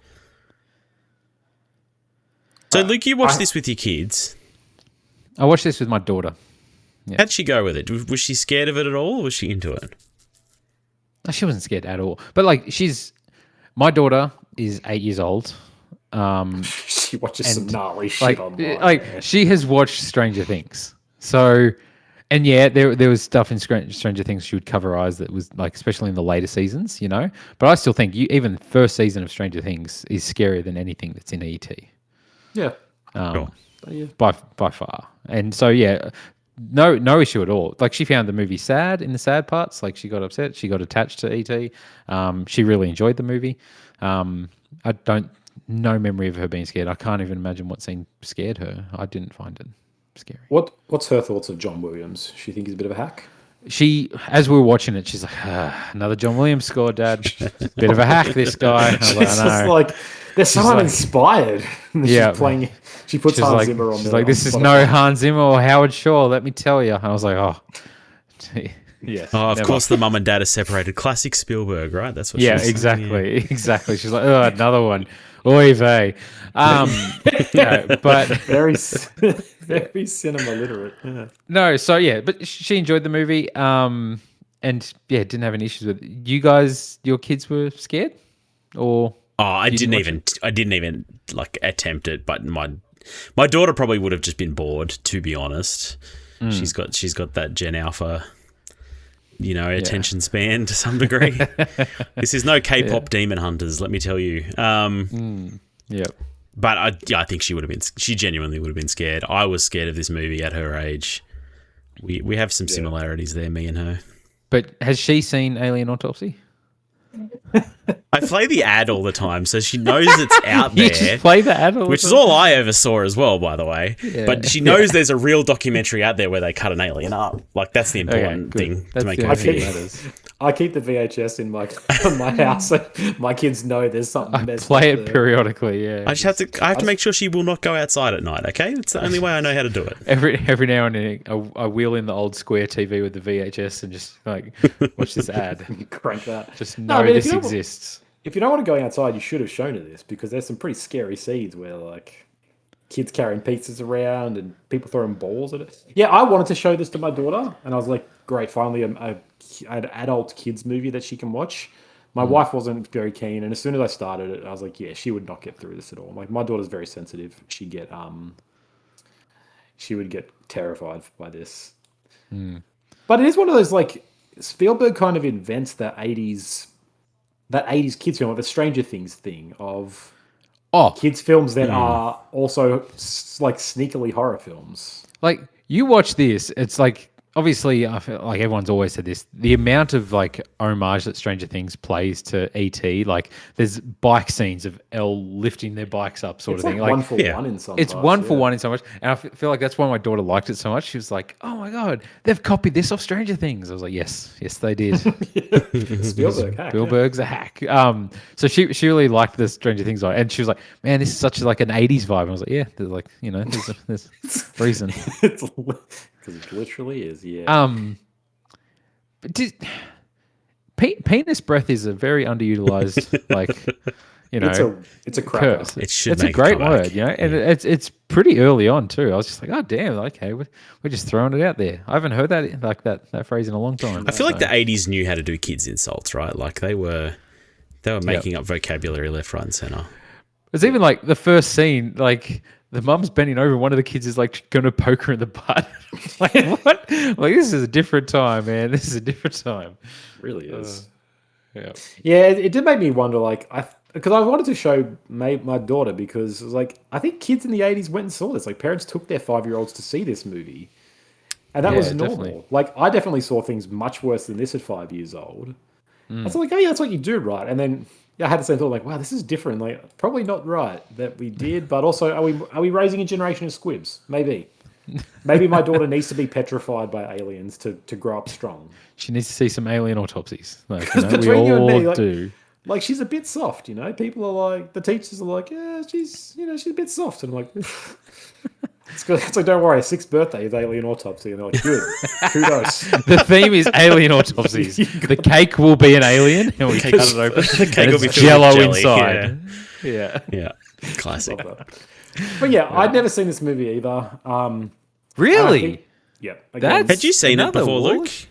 So, Luke, you watched this with your kids. I watched this with my daughter. Yeah. How'd she go with it? Was she scared of it at all, or was she into it? No, she wasn't scared at all. But like, my daughter is 8 years old. She watches some gnarly shit Like, online. like she has watched Stranger Things. So, and yeah, there was stuff in Stranger Things she would cover her eyes that was like, especially in the later seasons, you know. But I still think even the first season of Stranger Things is scarier than anything that's in ET. Yeah. Sure. By far. And so yeah, no issue at all. Like she found the movie sad in the sad parts. Like she got upset. She got attached to ET. She really enjoyed the movie. No memory of her being scared. I can't even imagine what scene scared her. I didn't find it scary. What's her thoughts of John Williams? She think he's a bit of a hack? She, as we were watching it, she's like, another John Williams score, Dad. Bit of a hack, this guy. I was like, It's I just know. like there's someone inspired. Yeah. She's playing. She puts She's Hans like, Zimmer on. she's like, this is no Hans Zimmer or Howard Shore. Let me tell you. And I was like, oh, yes. Oh, of never. course, the mum and dad are separated. Classic Spielberg, right? That's what. Yeah, she's saying, exactly, exactly. She's like, oh, another one. Oy vey. But very cinema literate. Yeah. no, so yeah, but she enjoyed the movie. And yeah, didn't have any issues with it. You guys, your kids were scared, or? Oh, I didn't even like attempt it, but my daughter probably would have just been bored, to be honest. She's got that Gen Alpha, attention span to some degree. This is no K-pop Demon Hunters, let me tell you. Yeah. But I think she genuinely would have been scared. I was scared of this movie at her age. We have some similarities there, me and her. But has she seen Alien Autopsy? I play the ad all the time, so she knows it's out You there. just play the ad, Which is all I ever saw as well, by the way. Yeah. But she knows there's a real documentary out there where they cut an alien up. Like, that's the important thing That's to make the her only thing fear. that is. I keep the VHS in my house, so my kids know there's something. messed Play up it there. periodically. Yeah. I have to make sure she will not go outside at night, okay? It's the only way I know how to do it. Every now and then, I wheel in the old square TV with the VHS and just like watch this ad. Crank that. Just No, know I mean, if this you don't- exists. If you don't want to go outside, you should have shown her this because there's some pretty scary scenes where like kids carrying pizzas around and people throwing balls at it. Yeah, I wanted to show this to my daughter, and I was like, great, finally an adult kids movie that she can watch. My wife wasn't very keen, and as soon as I started it, I was like, yeah, she would not get through this at all. Like my daughter's very sensitive; she would get terrified by this. But it is one of those like Spielberg kind of invents that 80s kids film, the Stranger Things thing of kids films that are also like sneakily horror films. Like you watch this, it's like obviously I feel like everyone's always said this. The amount of like homage that Stranger Things plays to ET, like there's bike scenes of Elle lifting their bikes up, sort It's of like thing. one Like for one in some. it's parts, one for yeah. one in so much, and I feel like that's why my daughter liked it so much. She was like, "Oh my god, they've copied this off Stranger Things." I was like, "Yes, they did." Spielberg hack. Spielberg's a hack. So she really liked the Stranger Things vibe, and she was like, "Man, this is such like an '80s vibe." And I was like, "Yeah, there's like there's a reason." Because it literally is. Yeah. But penis breath is a very underutilized it's a cracker. curse. It should It's a make a great comeback. word, and it's pretty early on too. I was just like, oh damn, okay, we're just throwing it out there. I haven't heard that phrase in a long time. I feel like the 80s knew how to do kids insults, right? Like they were making up vocabulary left, right, and center. It's even like the first scene, like the mum's bending over, one of the kids is like going to poke her in the butt. Like what? Like this is a different time, man. This is a different time. It really is. Yeah. Yeah, it did make me wonder, like, because I wanted to show my daughter because it was like, I think kids in the 80s went and saw this. Like, parents took their 5-year-olds to see this movie. And that was normal. Definitely. Like, I definitely saw things much worse than this at 5 years old. I was like, oh, yeah, that's what you do, right? And then I had the same thought, like, wow, this is different. Like, probably not right that we did, but also, are we raising a generation of squibs? Maybe. Maybe my daughter needs to be petrified by aliens to grow up strong. She needs to see some alien autopsies. Like, Because we between you and all me, like, do. Like she's a bit soft, you know. People are like, the teachers are like, yeah, she's a bit soft, and I'm like, it's good. It's like, don't worry, 6th birthday is alien autopsy, and they're like, good, kudos. The theme is alien autopsies. The cake will be an alien, and we cut it open. The cake will be filled Jello with jelly, inside. Yeah. Yeah, classic. Love that. But yeah, I'd never seen this movie either. Really? Yeah. That's- Had you seen it Another before, Luke? Wallace?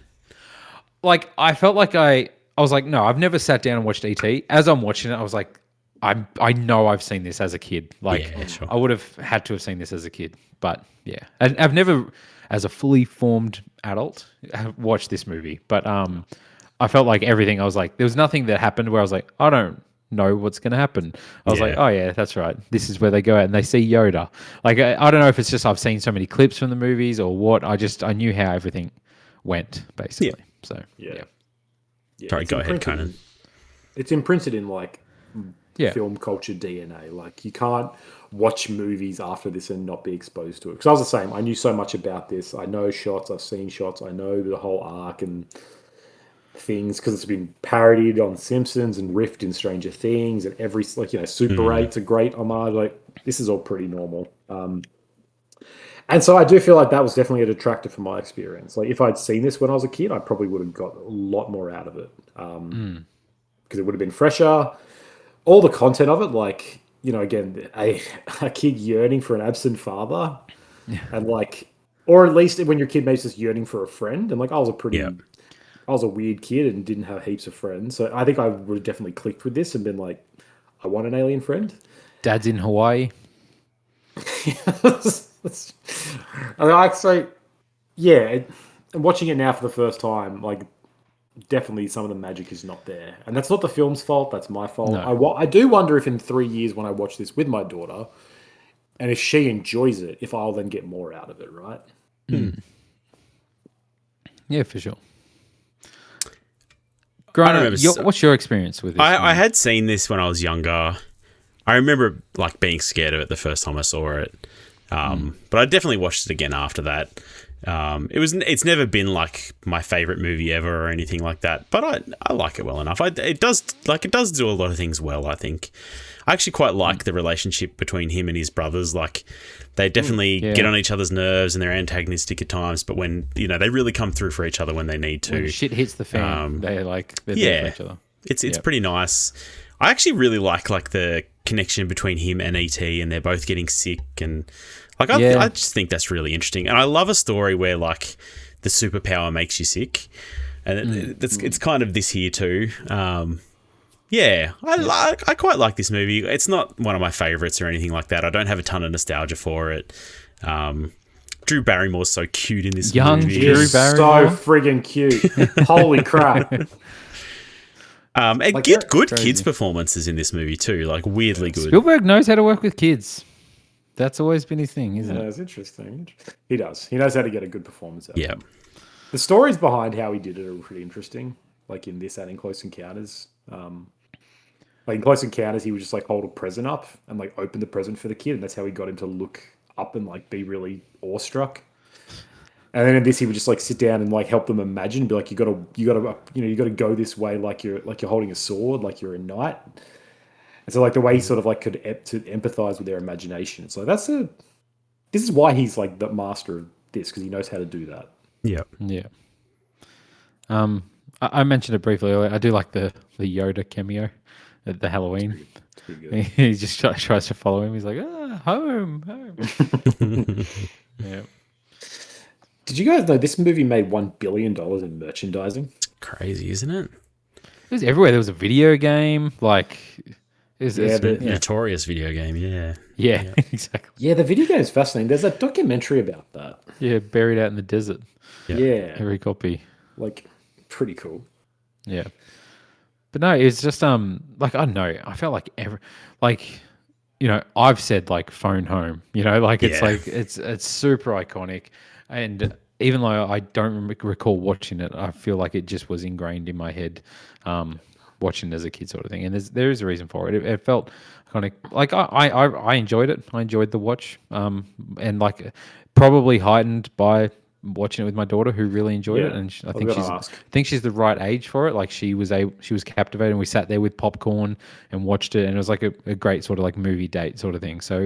Like, I felt like I was like, no, I've never sat down and watched ET. As I'm watching it, I was like, I know I've seen this as a kid. Like, Yeah, sure. I would have had to have seen this as a kid. But yeah, I've never, as a fully formed adult, have watched this movie. But I felt like everything. I was like, there was nothing that happened where I was like, I don't know what's going to happen. I was like, Yeah. oh yeah, that's right. This is where they go out and they see Yoda. Like, I don't know if it's just I've seen so many clips from the movies or what. I knew how everything went basically. So Yeah. Sorry, It's go ahead, imprinted Conan. It's imprinted in like Yeah. film culture DNA. Like you can't watch movies after this and not be exposed to it. Because I was the same. I knew so much about this. I know shots. I've seen shots. I know the whole arc and things because it's been parodied on Simpsons and riffed in Stranger Things and every Super 8's a great homage. Like this is all pretty normal. And so I do feel like that was definitely a detractor for my experience. Like if I'd seen this when I was a kid, I probably would have got a lot more out of it because it would have been fresher. All the content of it, like again, a kid yearning for an absent father, and like, or at least when your kid maybe just yearning for a friend. And like I was a weird kid and didn't have heaps of friends, so I think I would have definitely clicked with this and been like, I want an alien friend. Dad's in Hawaii. I'd say, yeah. And watching it now for the first time, like, definitely some of the magic is not there, and that's not the film's fault. That's my fault. No. I do wonder if in 3 years when I watch this with my daughter, and if she enjoys it, if I'll then get more out of it, right? Yeah, for sure. Grant, remember- what's your experience with this? I had seen this when I was younger. I remember like being scared of it the first time I saw it, but I definitely watched it again after that. It's never been like my favorite movie ever or anything like that, but I like it well enough. It does do a lot of things well. I think I actually quite like the relationship between him and his brothers. Like they definitely get on each other's nerves and they're antagonistic at times, but when they really come through for each other when they need to. When shit hits the fan, they're there for each other. It's pretty nice. I actually really like the connection between him and ET, and they're both getting sick, and like I just think that's really interesting. And I love a story where like the superpower makes you sick, and it's kind of this here too. I quite like this movie. It's not one of my favorites or anything like that. I don't have a ton of nostalgia for it. Drew Barrymore's so cute in this Young movie. Drew Barrymore. So friggin' cute. Holy crap. And Like, good crazy. kids performances in this movie too, like weirdly good. Spielberg knows how to work with kids. That's always been his thing, isn't it? That's interesting. He does. He knows how to get a good performance out of Yeah. it. The stories behind how he did it are pretty interesting. Like in this and in Close Encounters. Like in Close Encounters, he would just like hold a present up and like open the present for the kid, and that's how he got him to look up and like be really awestruck. And then in this, he would just like sit down and like help them imagine, be like, you gotta go this way, like you're holding a sword, like you're a knight. And so like the way he sort of like could to empathize with their imagination. So this is why he's like the master of this, because he knows how to do that. Yeah. Yeah. I mentioned it briefly earlier. I do like the Yoda cameo at the Halloween. It's pretty good. He just tries to follow him. He's like, home. Yeah. Did you guys know this movie made $1 billion in merchandising? Crazy, isn't it? It was everywhere. There was a video game. Like, Notorious video game, yeah. Yeah, exactly. Yeah, the video game is fascinating. There's a documentary about that. Yeah, buried out in the desert. Yeah, Every copy. like pretty cool. Yeah. But no, it's just like I don't know. I felt like I've said like phone home. It's Yeah. like it's super iconic, and even though I don't recall watching it, I feel like it just was ingrained in my head, watching it as a kid sort of thing. And there is a reason for it. It felt iconic. Like I enjoyed it. I enjoyed the watch, and like probably heightened by watching it with my daughter, who really enjoyed it, Yeah, and I was gonna ask. I think she's the right age for it. Like she was captivated, and we sat there with popcorn and watched it, and it was like a great sort of like movie date sort of thing. So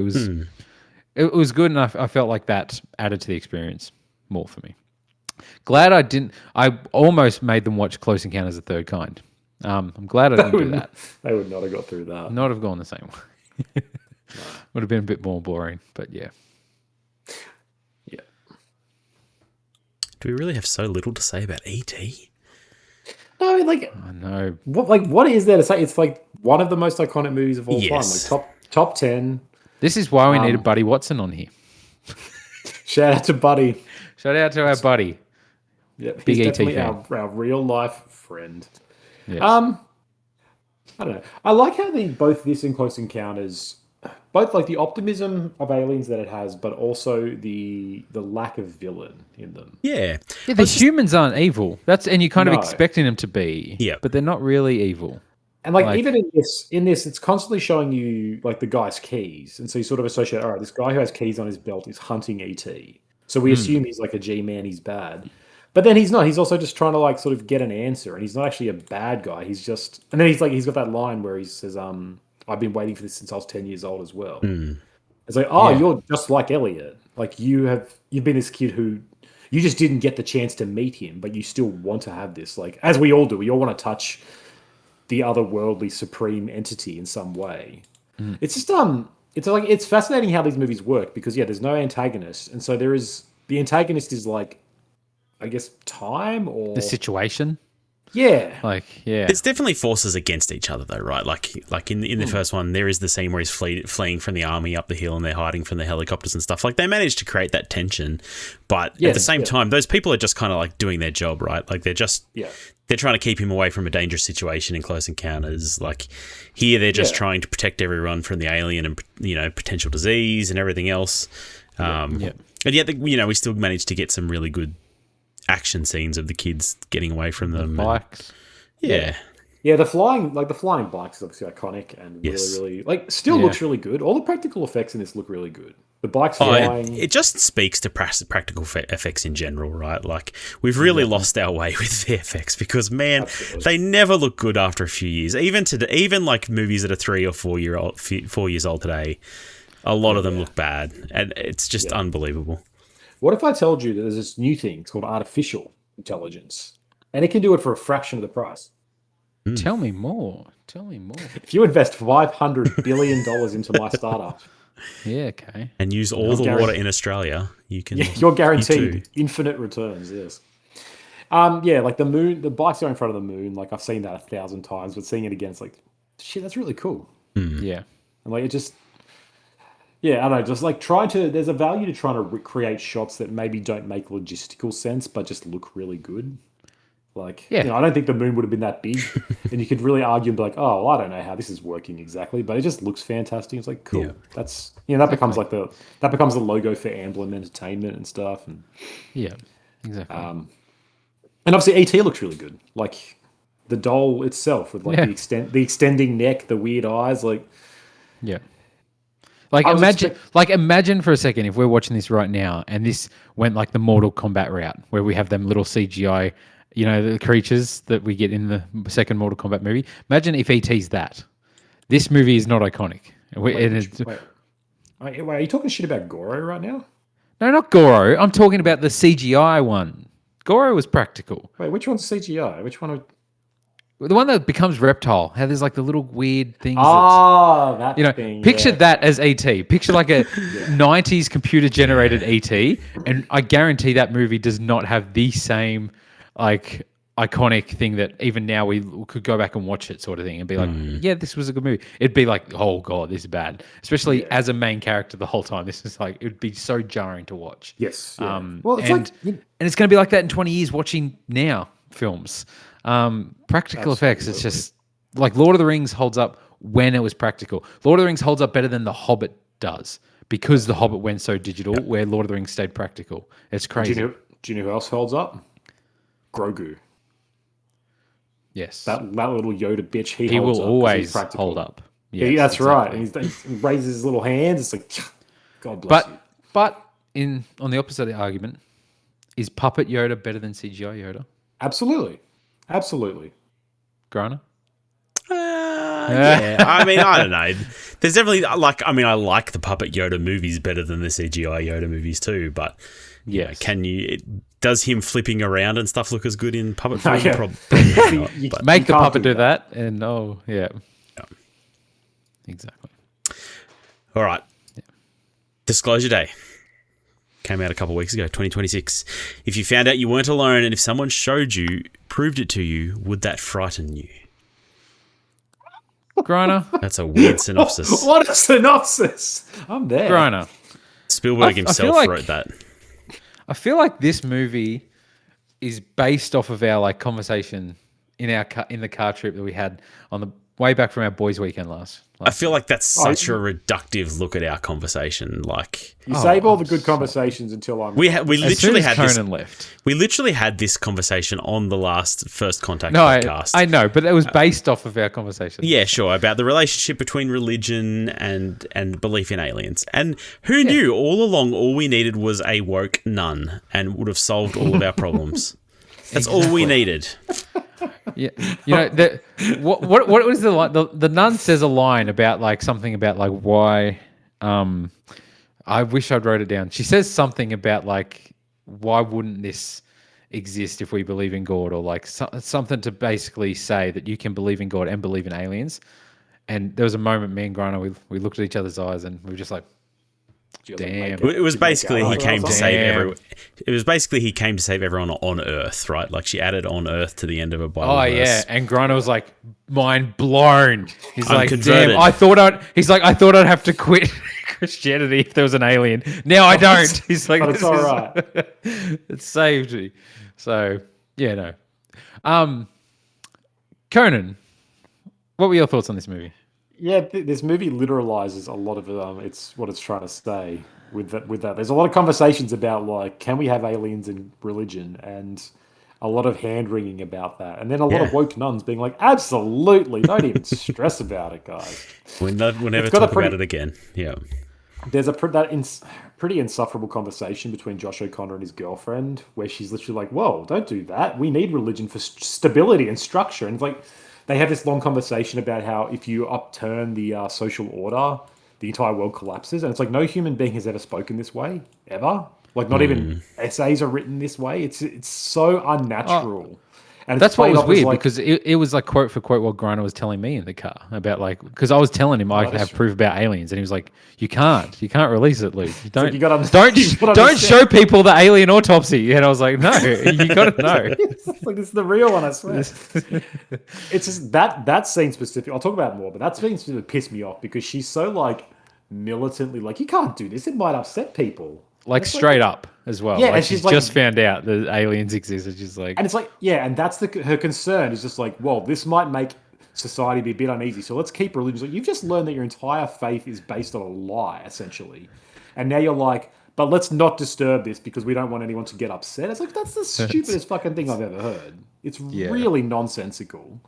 it was good, and I felt like that added to the experience more for me. Glad I didn't. I almost made them watch Close Encounters of the Third Kind. I'm glad I didn't do that. They would not have got through that. Not have gone the same way. Would have been a bit more boring, but yeah. Yeah. Do we really have so little to say about E.T.? No, like I know. what is there to say? It's like one of the most iconic movies of all Yes. time. Like top 10. This is why we needed Buddy Watson on here. Shout out to Buddy. Shout out to our buddy. Yep, Big he's ET definitely fan. our real life friend. Yes. I don't know. I like how both this and Close Encounters, both like the optimism of aliens that it has, but also the lack of villain in them. Yeah. Yeah, the humans aren't evil. And you're kind of No. expecting them to be. Yeah. But they're not really evil. And like even in this, it's constantly showing you like the guy's keys, and so you sort of associate, all right, this guy who has keys on his belt is hunting ET. So we assume he's like a G-man, he's bad. But then he's not. He's also just trying to like sort of get an answer, and he's not actually a bad guy. He's just, and then he's got that line where he says, "I've been waiting for this since I was 10 years old as well." It's like, oh, you're just like Elliot. Like you've been this kid who you just didn't get the chance to meet him, but you still want to have this. Like as we all do, we all want to touch the otherworldly supreme entity in some way. It's just it's fascinating how these movies work because there's no antagonist, and so the antagonist is like, I guess, time or The situation. Yeah. Like, yeah. There's definitely forces against each other, though, right? Like in the first one, there is the scene where he's fleeing from the army up the hill and they're hiding from the helicopters and stuff. Like, they managed to create that tension, but at the same time, those people are just kind of like doing their job, right? Like, they're just they're trying to keep him away from a dangerous situation in Close Encounters. Like, here they're just trying to protect everyone from the alien and potential disease and everything else. And yet, we still managed to get some really good action scenes of the kids getting away from them. Bikes. Yeah. Yeah, the flying bikes is obviously iconic and really still looks really good. All the practical effects in this look really good. The bikes flying. It just speaks to practical effects in general, right? Like, we've really lost our way with VFX because, man, they never look good after a few years. Even like movies that are 3 or 4 years old today, a lot of them look bad, and it's just unbelievable. What if I told you that there's this new thing? It's called artificial intelligence, and it can do it for a fraction of the price. Tell me more. If you invest $500 billion into my startup, okay, and use all the water in Australia, you can. You're guaranteed infinite returns. Yes. Like the moon, the bikes are in front of the moon. Like I've seen that 1,000 times, but seeing it again, it's like, shit, that's really cool. Yeah, and like it just. Yeah, I don't know. Just like there's a value to trying to recreate shots that maybe don't make logistical sense, but just look really good. Like, I don't think the moon would have been that big, and you could really argue and be like, "Oh, well, I don't know how this is working exactly," but it just looks fantastic. It's like, cool. Yeah. That's that becomes like the logo for Amblin Entertainment and stuff. And exactly. and obviously, ET looks really good. Like the doll itself with like the extending neck, the weird eyes, like Like imagine for a second if we're watching this right now and this went like the Mortal Kombat route where we have them little CGI, the creatures that we get in the second Mortal Kombat movie. Imagine if ET's that. This movie is not iconic. Wait, are you talking shit about Goro right now? No, not Goro. I'm talking about the CGI one. Goro was practical. Wait, which one's CGI? Which one? The one that becomes reptile. How there's like the little weird things. That thing. Picture that as ET. Picture like a 90s computer generated ET, and I guarantee that movie does not have the same like iconic thing that even now we could go back and watch it sort of thing and be like, yeah, this was a good movie. It'd be like, oh god, this is bad. Especially as a main character the whole time. This is like, it would be so jarring to watch. Yes. Yeah. Well, it's and it's going to be like that in 20 years watching now films. Practical effects, it's just like Lord of the Rings holds up when it was practical. Lord of the Rings holds up better than The Hobbit does because The Hobbit went so digital where Lord of the Rings stayed practical. It's crazy. Do you know who else holds up? Grogu. Yes. That little Yoda bitch, he will always hold up. Yes, that's exactly. Right. And he raises his little hands. It's like, God bless you. But on the opposite argument, Is puppet Yoda better than CGI Yoda? Absolutely. Absolutely. Grana? Yeah, I mean, I don't know. There's definitely I like the puppet Yoda movies better than the CGI Yoda movies too. But yeah, does him flipping around and stuff look as good in puppet form? Yeah. Probably not. But Make the can't puppet do do that, and exactly. all right. Disclosure Day came out a couple of weeks ago, 2026. If you found out you weren't alone, and if someone proved it to you, would that frighten you? Grana? That's a weird synopsis. What a synopsis! I'm there. Grana. Spielberg himself wrote that. I feel like this movie is based off of our conversation in the car trip that we had on the way back from our boys' weekend last I feel like that's such a reductive look at our conversation. Like You save all the good conversations until I'm. we as literally soon as had Conan this. left. We literally had this conversation on the last First Contact No, podcast. I know, but it was based off of our conversation. Yeah, sure, about the relationship between religion and belief in aliens. And who knew all along all we needed was a woke nun and would have solved all of our problems. That's all we needed. Yeah, what was the line? The nun says a line about something about why. I wish I'd wrote it down. She says something about why wouldn't this exist if we believe in God, or something to basically say that you can believe in God and believe in aliens. And there was a moment, me and Grana, we looked at each other's eyes and we were just like, damn. It was basically he came to save Damn. everyone. It was basically he came to save everyone on Earth, right? Like she added on Earth to the end of a Bible Oh verse. yeah, and Grana was like, mind blown. He's I'm like, converted. damn, I thought I'd have to quit Christianity if there was an alien. Now I don't. He's like, But it's this all is- right. It saved me. So yeah, no. Conan, what were your thoughts on this movie? Yeah, this movie literalizes a lot of it's what it's trying to say with that. There's a lot of conversations about can we have aliens in religion, and a lot of hand wringing about that, and then a lot of woke nuns being like, absolutely, don't even stress about it, guys. We'll never talk about it again. Yeah. There's a pretty insufferable conversation between Josh O'Connor and his girlfriend, where she's literally like, "Whoa, don't do that. We need religion for stability and structure." And they have this long conversation about how if you upturn the social order, the entire world collapses. And it's like no human being has ever spoken this way, ever. Not even essays are written this way. It's so unnatural. And That's what played was off as weird because it was quote for quote what Griner was telling me in the car about because I was telling him I have proof about aliens, and he was like, you can't release it, Luke. You don't you gotta don't show people the alien autopsy. And I was like, no, you got to know. It's this is the real one, I swear. It's just that scene specific. I'll talk about it more, but that scene specifically pissed me off because she's so militantly you can't do this. It might upset people. Straight up as well. Yeah, and she's she's just found out that aliens exist. And she's like, and it's and that's her concern is just well, this might make society be a bit uneasy. So let's keep religion. You've just learned that your entire faith is based on a lie, essentially, and now you're but let's not disturb this because we don't want anyone to get upset. It's that's the stupidest fucking thing I've ever heard. It's really nonsensical.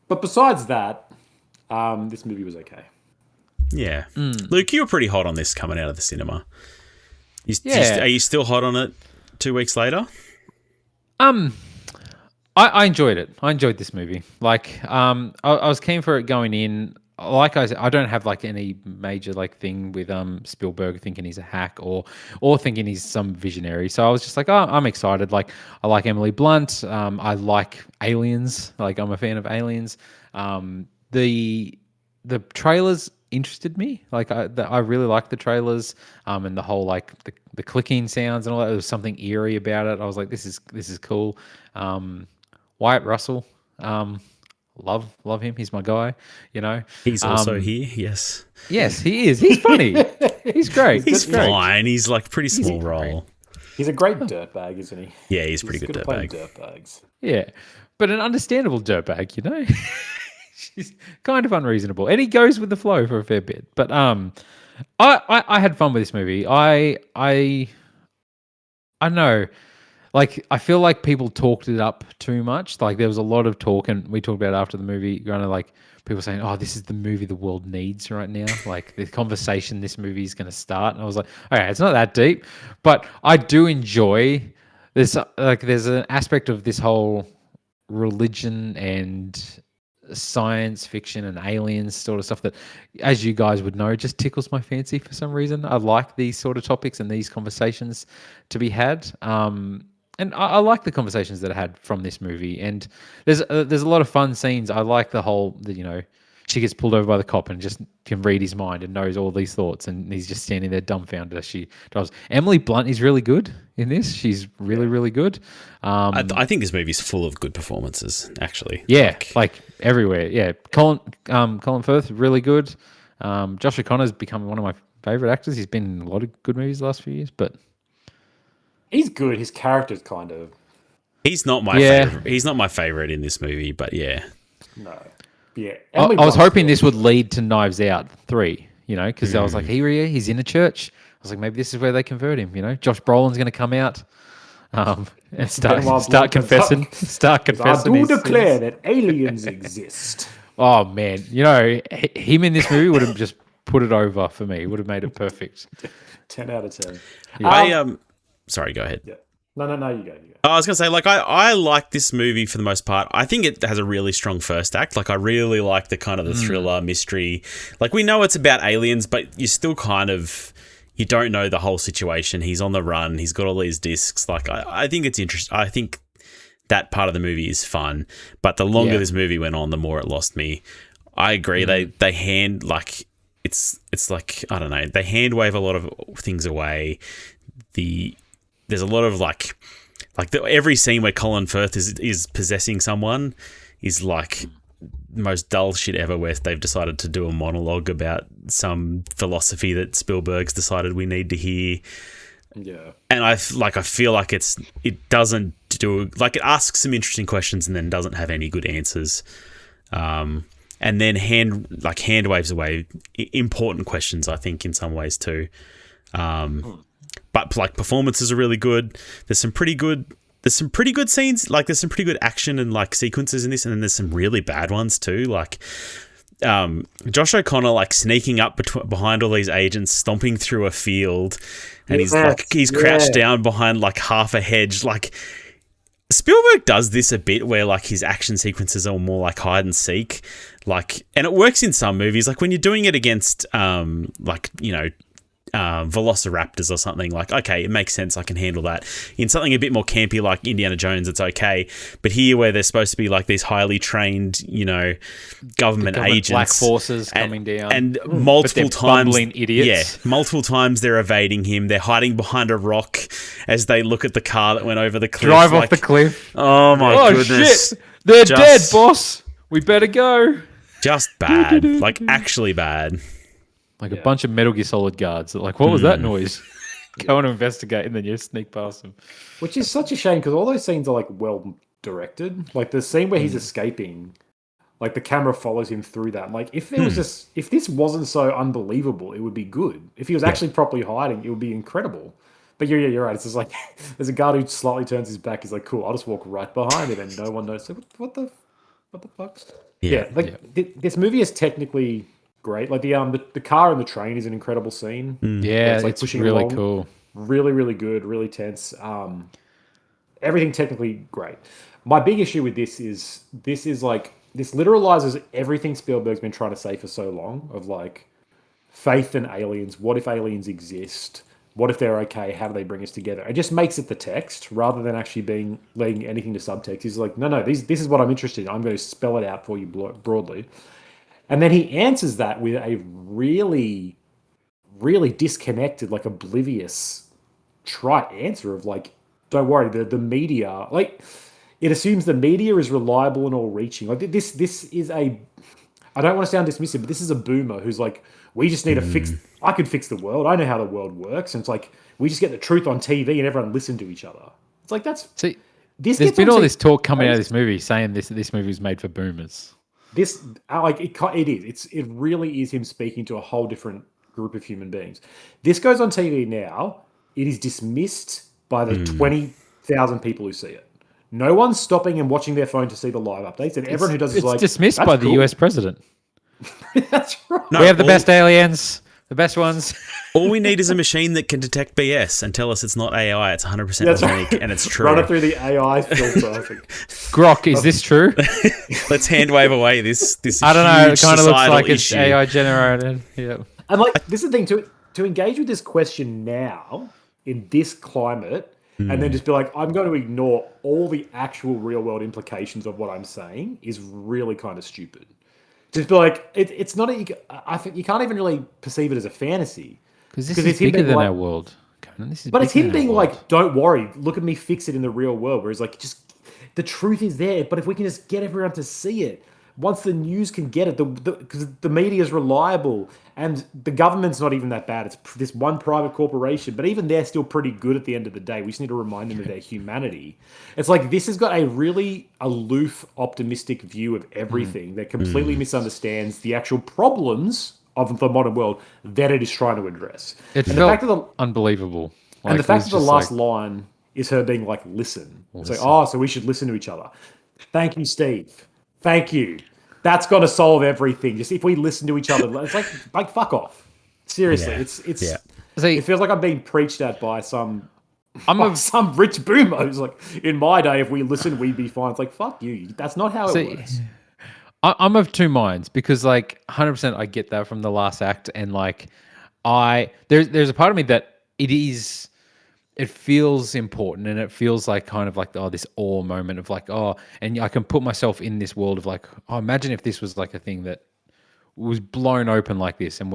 But besides that, this movie was okay. Yeah. Luke, you were pretty hot on this coming out of the cinema. Are you still hot on it 2 weeks later? I enjoyed it. I enjoyed this movie. I was keen for it going in. Like I said, I don't have any major thing with Spielberg thinking he's a hack or thinking he's some visionary. So I was just I'm excited. I like Emily Blunt. I like Aliens. I'm a fan of Aliens. The trailers interested me. I really liked the trailers and the whole the clicking sounds and all that. There was something eerie about it. I was like, this is cool. Wyatt Russell, love him. He's my guy. He's also here. Yes. Yes, he is. He's funny. He's great. He's That's great. fine. He's pretty small role. He's a great dirtbag, isn't he? Yeah, he's pretty good dirtbag. Dirtbags. Yeah, but an understandable dirtbag. She's kind of unreasonable, and he goes with the flow for a fair bit. But I had fun with this movie. I know, I feel like people talked it up too much. There was a lot of talk, and we talked about it after the movie. People saying, "Oh, this is the movie the world needs right now." The conversation this movie is going to start, and I was like, "Okay, it's not that deep," but I do enjoy there's an aspect of this whole religion and science fiction and aliens sort of stuff that, as you guys would know, just tickles my fancy for some reason. I like these sort of topics and these conversations to be had. And I like the conversations that I had from this movie. And there's a lot of fun scenes. I like she gets pulled over by the cop and just can read his mind and knows all these thoughts, and he's just standing there dumbfounded as she drives. Emily Blunt is really good in this. She's really, really good. I think this movie's full of good performances, actually. Yeah, like everywhere. Yeah, Colin Firth, really good. Josh O'Connor's become one of my favorite actors. He's been in a lot of good movies the last few years, but he's good. His character's kind of. He's not my favorite. He's not my favorite in this movie, but yeah. No. Yeah, I was hoping this would lead to Knives Out 3, because I was like, he's in a church. I was like, maybe this is where they convert him, Josh Brolin's going to come out and start confessing. I do declare that aliens exist. Oh, man. Him in this movie would have just put it over for me. Would have made it perfect. 10 out of 10. Yeah. Sorry, go ahead. Yeah. No, you go. I was going to say, I like this movie for the most part. I think it has a really strong first act. I really like the kind of the thriller mystery. We know it's about aliens, but you still you don't know the whole situation. He's on the run. He's got all these discs. I think it's interesting. I think that part of the movie is fun, but the longer this movie went on, the more it lost me. I agree. They hand, it's like, I don't know, they hand wave a lot of things away. There's a lot of every scene where Colin Firth is possessing someone is the most dull shit ever, where they've decided to do a monologue about some philosophy that Spielberg's decided we need to hear. Yeah. And I feel like it doesn't do, it asks some interesting questions and then doesn't have any good answers. And then hand waves away important questions, I think, in some ways too. But performances are really good. There's some pretty good scenes. There's some pretty good action and sequences in this, and then there's some really bad ones too. Josh O'Connor sneaking up behind all these agents, stomping through a field, and he's crouched down behind half a hedge. Spielberg does this a bit where his action sequences are more hide and seek, and it works in some movies. When you're doing it against velociraptors or something, okay, it makes sense, I can handle that. In something a bit more campy like Indiana Jones, it's okay, but here where they're supposed to be these highly trained government agents, black forces coming down, and multiple times bumbling idiots, multiple times they're evading him, they're hiding behind a rock as they look at the car that went over the cliff, drive off the cliff. Oh my goodness, shit, they're dead, boss, we better go. Just bad, actually bad. A bunch of Metal Gear Solid guards. What was that noise? Go and investigate, and then you sneak past them. Which is such a shame, because all those scenes are well directed. The scene where he's escaping, the camera follows him through that. If there was if this wasn't so unbelievable, it would be good. If he was actually properly hiding, it would be incredible. But you're right. It's just there's a guard who slightly turns his back. He's cool, I'll just walk right behind him, and no one knows. What the fuck? Yeah. This movie is technically great. The car and the train is an incredible scene. Yeah, it's pushing really along. Cool. Really, really good. Really tense. Everything technically great. My big issue with this is this literalizes everything Spielberg's been trying to say for so long of faith in aliens. What if aliens exist? What if they're okay? How do they bring us together? It just makes it the text rather than actually leading anything to subtext. He's no, this is what I'm interested in. I'm going to spell it out for you broadly. And then he answers that with a really, really disconnected, oblivious, trite answer of don't worry, the media, it assumes the media is reliable and all-reaching. This is I don't want to sound dismissive, but this is a boomer who's we just need to fix. I could fix the world. I know how the world works, and it's we just get the truth on TV and everyone listen to each other. It's that's. See, there's been all this talk coming out of this movie saying this movie is made for boomers. This it is. It really is him speaking to a whole different group of human beings. This goes on TV now. It is dismissed by the 20,000 people who see it. No one's stopping and watching their phone to see the live updates, and everyone who does is dismissed by the US president. That's right. We have the best aliens. the best ones. All we need is a machine that can detect BS and tell us it's not AI, it's 100% That's authentic, right. and it's true. Run it through the AI filter. I was like, Grok, is this true? Let's hand wave away this I don't know. It huge kind of looks societal like it's issue. AI generated. Yeah. and like this is the thing to engage with this question now in this climate, and then just be like, I'm going to ignore all the actual real world implications of what I'm saying is really kind of stupid. Just be like, it's not I think you can't even really perceive it as a fantasy. Because this Because is it's him bigger being than like- our world. Conan, this is But it's bigger him than our being world. like, don't worry, look at me fix it in the real world. Whereas like, just the truth is there, but if we can just get everyone to see it, once the news can get it, because the media is reliable and the government's not even that bad. It's this one private corporation, but even they're still pretty good at the end of the day. We just need to remind them of their humanity. It's like this has got a really aloof, optimistic view of everything that completely misunderstands the actual problems of the modern world that it is trying to address. It And felt the fact that unbelievable. and the Like, it fact was that the just last like, line is her being like, listen. It's like, Listen. oh, so we should listen to each other. Thank you, Steve. Thank you. That's going to solve everything. Just if we listen to each other, it's like fuck off. Seriously, Yeah. it's Yeah. See, it feels like I'm being preached at by some I'm of some rich boomer who's like, in my day, if we listen, we'd be fine. It's like, fuck you. That's not how it See, works. I'm of two minds because, like, 100% I get that from the last act, and like, there's a part of me that it feels important, and it feels like kind of like this awe moment of like, oh, and I can put myself in this world of like, oh, imagine if this was like a thing that was blown open like this, and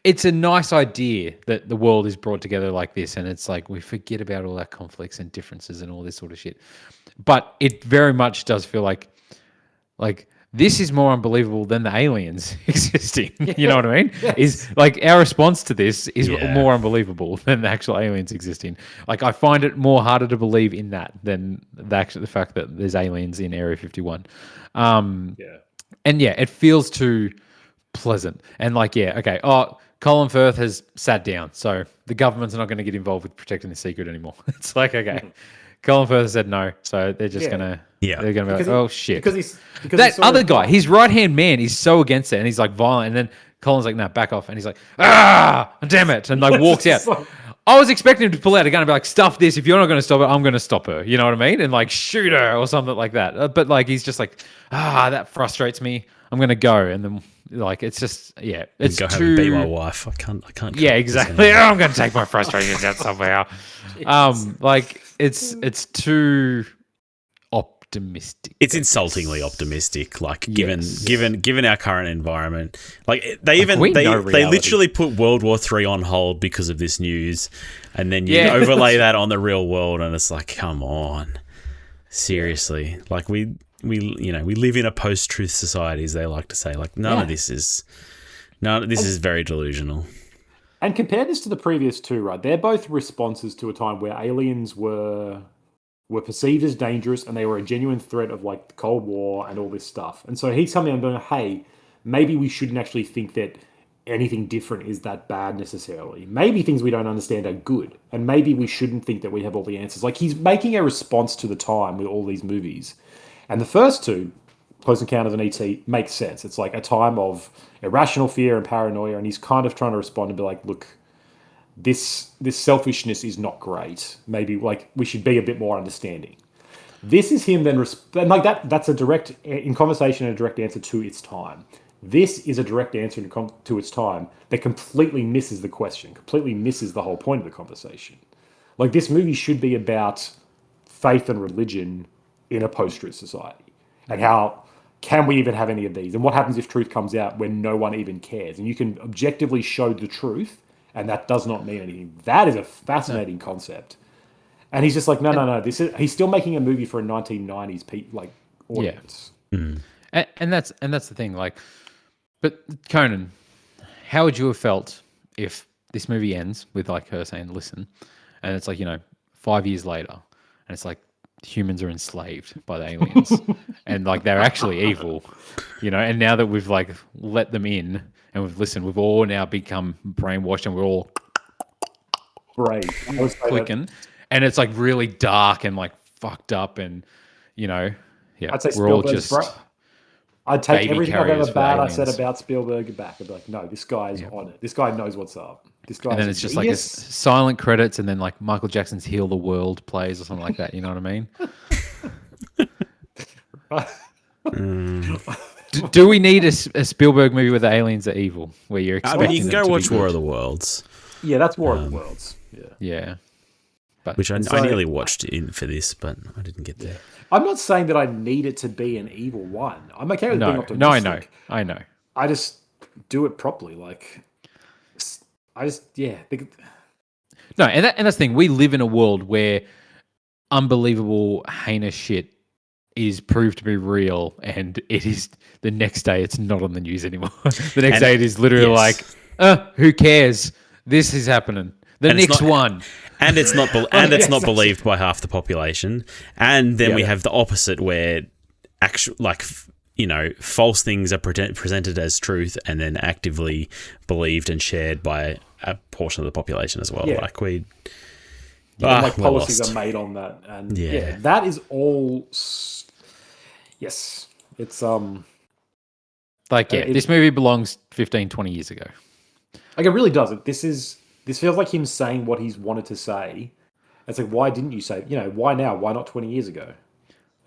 it's a nice idea that the world is brought together like this, and it's like we forget about all our conflicts and differences and all this sort of shit, but it very much does feel like this is more unbelievable than the aliens existing. You know what I mean? Yes. Is like our response to this is Yeah. more unbelievable than the actual aliens existing. Like I find it more harder to believe in that than the fact that there's aliens in Area 51. Yeah. And yeah, it feels too pleasant. And like, yeah, okay. Oh, Colin Firth has sat down, so the government's not going to get involved with protecting the secret anymore. It's like, okay, Colin Firth said no, so they're just Yeah. gonna, Yeah. they're gonna be like, Because he- oh shit, because he's that sort other of guy, like- his right hand man, is so against it, and he's like violent, and then Colin's like, no, back off, and he's like, ah, damn it, and like walks out. It's like- I was expecting him to pull out a gun and be like, stuff this. If you're not going to stop it, I'm going to stop her. You know what I mean? And like shoot her or something like that. But like he's just like, that frustrates me. I'm going to go. And then like it's just it's Go home too. and be my wife. I can't. Yeah, cope with this exactly. anymore. I'm going to take my frustrations out somehow. Like it's too optimistic. It's insultingly optimistic. Like given Yes. given our current environment, like they even we they know they reality. literally put World War III on hold because of this news, and then you Yeah. overlay that on the real world, and it's like, come on, seriously. Like we live in a post-truth society, as they like to say. Like none of this is very delusional. And compare this to the previous two, right? They're both responses to a time where aliens were perceived as dangerous and they were a genuine threat of like the Cold War and all this stuff. And so he's coming and going, hey, maybe we shouldn't actually think that anything different is that bad necessarily. Maybe things we don't understand are good. And maybe we shouldn't think that we have all the answers. Like he's making a response to the time with all these movies. And the first two, Close Encounters and E.T., makes sense. It's like a time of irrational fear and paranoia, and he's kind of trying to respond and be like, look, this selfishness is not great. Maybe like we should be a bit more understanding. This is him then, and like that's a direct, in conversation, a direct answer to its time. This is a direct answer to its time that completely misses the question, completely misses the whole point of the conversation. Like this movie should be about faith and religion in a post-truth society, and how can we even have any of these, and what happens if truth comes out when no one even cares, and you can objectively show the truth, and that does not mean anything. That is a fascinating concept. And he's just like, no. He's still making a movie for a 1990s audience. And that's the thing. Like, but Conan, how would you have felt if this movie ends with like her saying, "Listen," and it's like 5 years later, and it's like humans are enslaved by the aliens, and like they're actually evil, and now that we've like let them in and we've listened, we've all now become brainwashed, and we're all Great. I would say that- clicking, and it's like really dark and like fucked up, and I'd say we're all Spielberg's just I'd take baby everything I've carriers ever for bad I said aliens. about Spielberg back. I'd be like, no, this guy's on it. This guy knows what's up. This guy. And then it's just like silent credits, and then like Michael Jackson's "Heal the World" plays or something like that. You know what I mean? Do we need a Spielberg movie where the aliens are evil, where you're I expecting mean, you can them go to watch be War good? of the Worlds, Yeah, that's War of the Worlds. Yeah. Yeah, but which I so- nearly watched in for this, but I didn't get there. I'm not saying that I need it to be an evil one. I'm okay with being no, optimistic. I know. I just do it properly. Like, I just No, and that's the thing. We live in a world where unbelievable, heinous shit is proved to be real, and it is the next day. It's not on the news anymore. The next day, it is literally yes. like, who cares? This is happening. The And it's next not- one. And it's not Yes, not believed by half the population. And then we Yeah. have the opposite, where false things are presented as truth, and then actively believed and shared by a portion of the population as well. Yeah. Like we. like we're policies lost. are made on that, and Yeah. that is all. Yes, it's This movie belongs 15, 20 years ago. like it really doesn't. This feels like him saying what he's wanted to say. It's like, why didn't you say? Why now? Why not 20 years ago?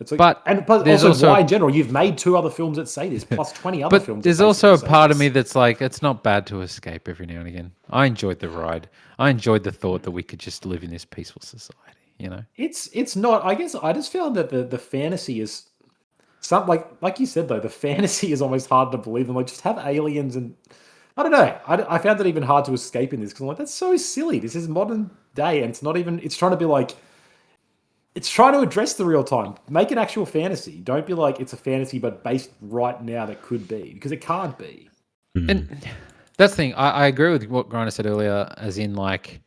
It's like, But plus there's also also- why in general. You've made 2 other films that say this, plus 20 other But films. there's that also a basically say part of this. me that's like, it's not bad to escape every now and again. I enjoyed the ride. I enjoyed the thought that we could just live in this peaceful society, you know? It's not. I guess I just found that the fantasy is some like you said though. The fantasy is almost hard to believe. And like, just have aliens, and I don't know. I found it even hard to escape in this because I'm like, that's so silly. This is modern day, and it's not even. It's trying to be like. It's trying to address the real time. Make an actual fantasy. Don't be like it's a fantasy, but based right now that could be, because it can't be. And that's the thing. I agree with what Griner said earlier, as in like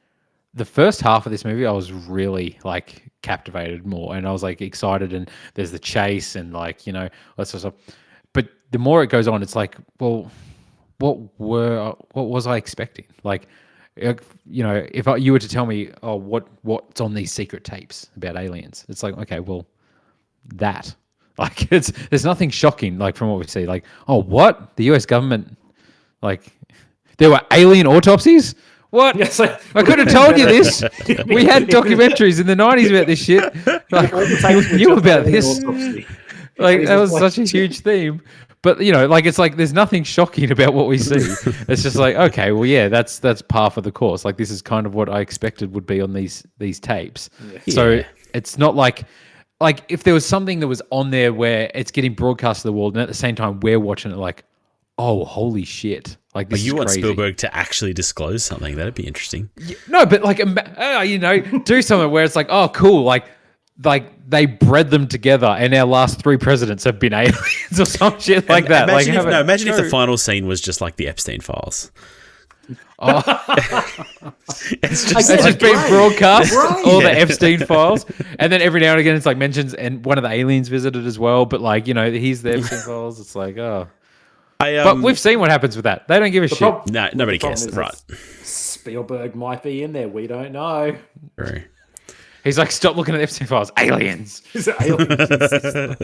the first half of this movie, I was really like captivated more, and I was like excited, and there's the chase and like, all that sort of stuff. But the more it goes on, it's like, well, what was I expecting? Like, if you were to tell me, oh, what's on these secret tapes about aliens, it's like, okay, well, that, like, there's nothing shocking like from what we see. Like, oh, what, the U.S. government, like, there were alien autopsies. What? Yes, like, I could have told you this. We had documentaries in the 90s about this shit. Like, all the tapes were you knew just about alien this. autopsy. Like, It's that was just like- such a huge theme. But, like, it's like there's nothing shocking about what we see. It's just like, okay, well, yeah, that's par for the course. Like, this is kind of what I expected would be on these tapes. So Yeah. it's not like if there was something that was on there where it's getting broadcast to the world, and at the same time we're watching it like, oh, holy shit. Like, this But you is want crazy. Spielberg to actually disclose something? That'd be interesting. No, but like, do something where it's like, oh, cool. Like they bred them together, and our last 3 presidents have been aliens or some shit like that. Imagine, like, imagine if the final scene was just like the Epstein files. It's just It's just been broadcast, all the Yeah. Epstein files, and then every now and again it's like mentions, and one of the aliens visited as well. But like, here's the Epstein files. It's like, oh, but we've seen what happens with that. They don't give a shit. no, nobody the problem cares, is right? that Spielberg might be in there. We don't know. True. He's like, stop looking at the Epstein files. Aliens. Is it aliens?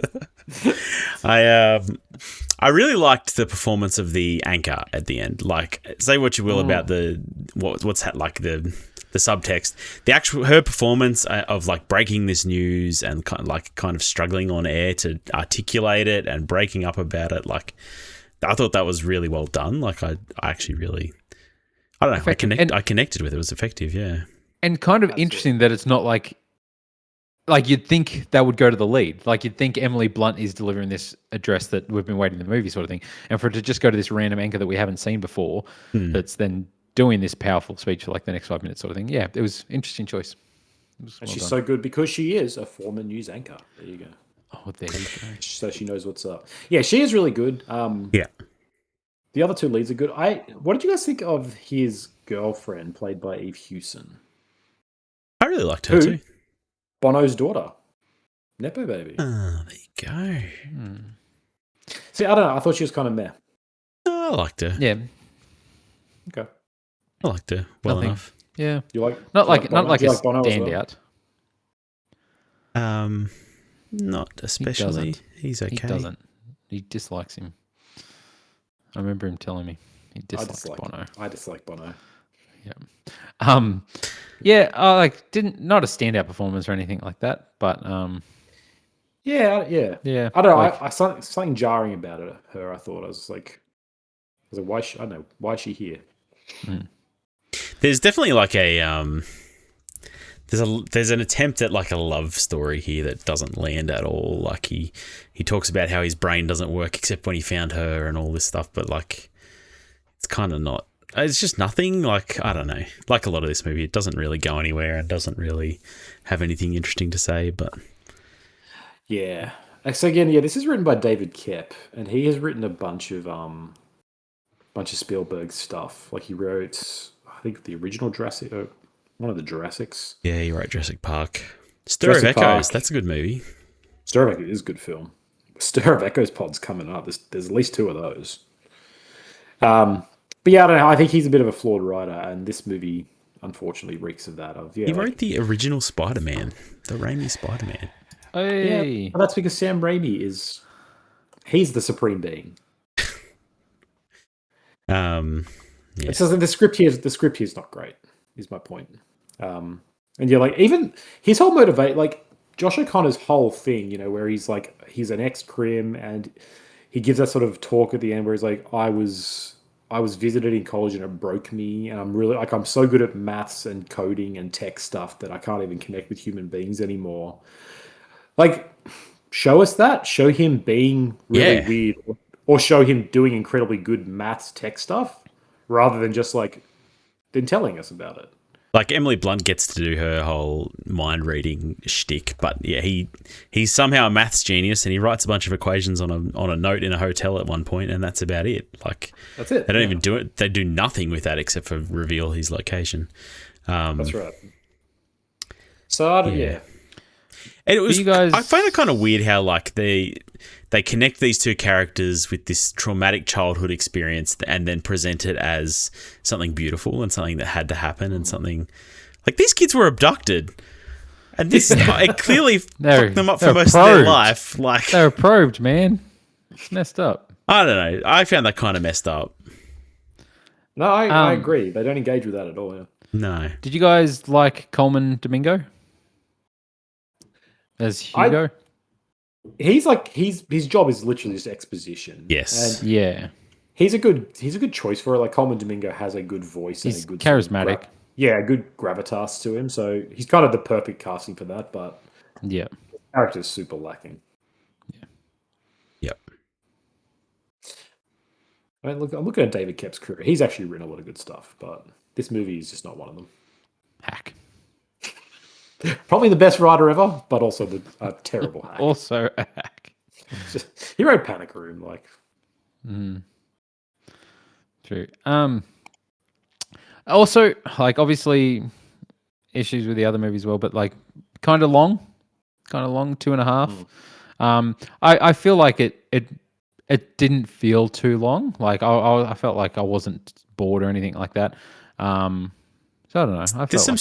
I really liked the performance of the anchor at the end. Like, say what you will about the subtext, the actual her performance of like breaking this news and kind of struggling on air to articulate it and breaking up about it. Like, I thought that was really well done. Like, I actually really, I don't know, I connected with it. It was effective, yeah. And kind of interesting that it's not like you'd think that would go to the lead. Like, you'd think Emily Blunt is delivering this address that we've been waiting in the movie sort of thing. And for it to just go to this random anchor that we haven't seen before, that's then doing this powerful speech for like the next 5 minutes sort of thing. Yeah, it was an interesting choice. And she's so good because she is a former news anchor. There you go. Oh, there you go. So she knows what's up. Yeah, she is really good. Yeah. The other 2 leads are good. What did you guys think of his girlfriend, played by Eve Hewson? I really liked her Who? too. Bono's daughter. Nepo baby. Oh, there you go. See, I don't know. I thought she was kind of meh. I liked her. Yeah. Okay. I liked her well Nothing. enough. Yeah. You like Not do you like Bono? a Do you like Bono as standout. well? Not especially. doesn't. He's okay. He doesn't. He dislikes him. I remember him telling me he dislikes Bono. I dislike Bono. Yeah. I didn't not a standout performance or anything like that, but Yeah. yeah. I don't know. I something jarring about her. I thought I was like, why? I don't know, why is she here? There's definitely like there's an attempt at like a love story here that doesn't land at all. Like he talks about how his brain doesn't work except when he found her and all this stuff, but like it's kind of not. It's just nothing. Like I don't know. Like a lot of this movie, it doesn't really go anywhere and doesn't really have anything interesting to say. But yeah. So again, this is written by David Koepp, and he has written a bunch of Spielberg stuff. Like he wrote, I think the original Jurassic, one of the Jurassics. Yeah, you're right. Jurassic Park. Stir of Echoes. That's a good movie. Stir of Echoes is a good film. Stir of Echoes pod's coming up. There's at least 2 of those. But yeah, I don't know. I think he's a bit of a flawed writer, and this movie unfortunately reeks of that. He wrote the original Spider-Man, the Raimi Spider-Man. Hey. Yeah, that's because Sam Raimi he's the supreme being. Yeah. So the script here is not great, is my point. And you're like, even his whole motivate, like Josh O'Connor's whole thing, where he's like, he's an ex-crim, and he gives that sort of talk at the end where he's like, I was visited in college and it broke me, and I'm so good at maths and coding and tech stuff that I can't even connect with human beings anymore. Like, show us that. Show him being really weird, or show him doing incredibly good maths tech stuff, rather than just then telling us about it. Like Emily Blunt gets to do her whole mind reading shtick, but yeah, he's somehow a maths genius, and he writes a bunch of equations on a note in a hotel at one point, and that's about it. Like that's it. They don't even do it. They do nothing with that except for reveal his location. That's right. So yeah. And it was. I find it kind of weird how like they connect these two characters with this traumatic childhood experience and then present it as something beautiful and something that had to happen and something like these kids were abducted, and this it clearly fucked them up for most of their life. Like they were probed, man. It's messed up. I don't know. I found that kind of messed up. No, I agree. They don't engage with that at all. Yeah. No. Did you guys like Coleman Domingo as Hugo? His job is literally just exposition. Yes. And yeah. He's a good choice for it. Like Coleman Domingo has a good voice. He's and a good charismatic. A good gravitas to him. So he's kind of the perfect casting for that. But yeah, the character's super lacking. Yeah. Yep. I mean, I'm looking at David Koepp's career. He's actually written a lot of good stuff, but this movie is just not one of them. Hack. Probably the best writer ever, but also a terrible hack. Also a hack. He wrote Panic Room, like. True. Also, like, obviously, issues with the other movies as well, but like, kind of long, 2.5. I feel like it didn't feel too long. Like I felt like I wasn't bored or anything like that. So I don't know. There's some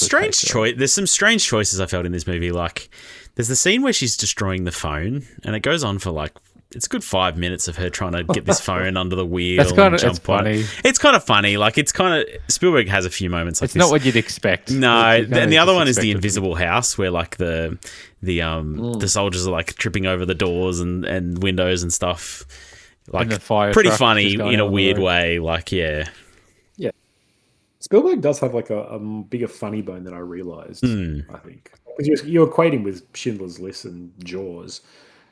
strange choices I felt in this movie. Like, there's the scene where she's destroying the phone, and it goes on for like it's a good 5 minutes of her trying to get this phone under the wheel. That's kind of funny. It's kind of funny. Like it's kind of Spielberg has a few moments like this. It's not what you'd expect. No, and the other one is the invisible house where like the soldiers are like tripping over the doors and windows and stuff. Like pretty funny in a weird way. Like yeah. Spielberg does have like a bigger funny bone than I realized. I think because you equate him with Schindler's List and Jaws.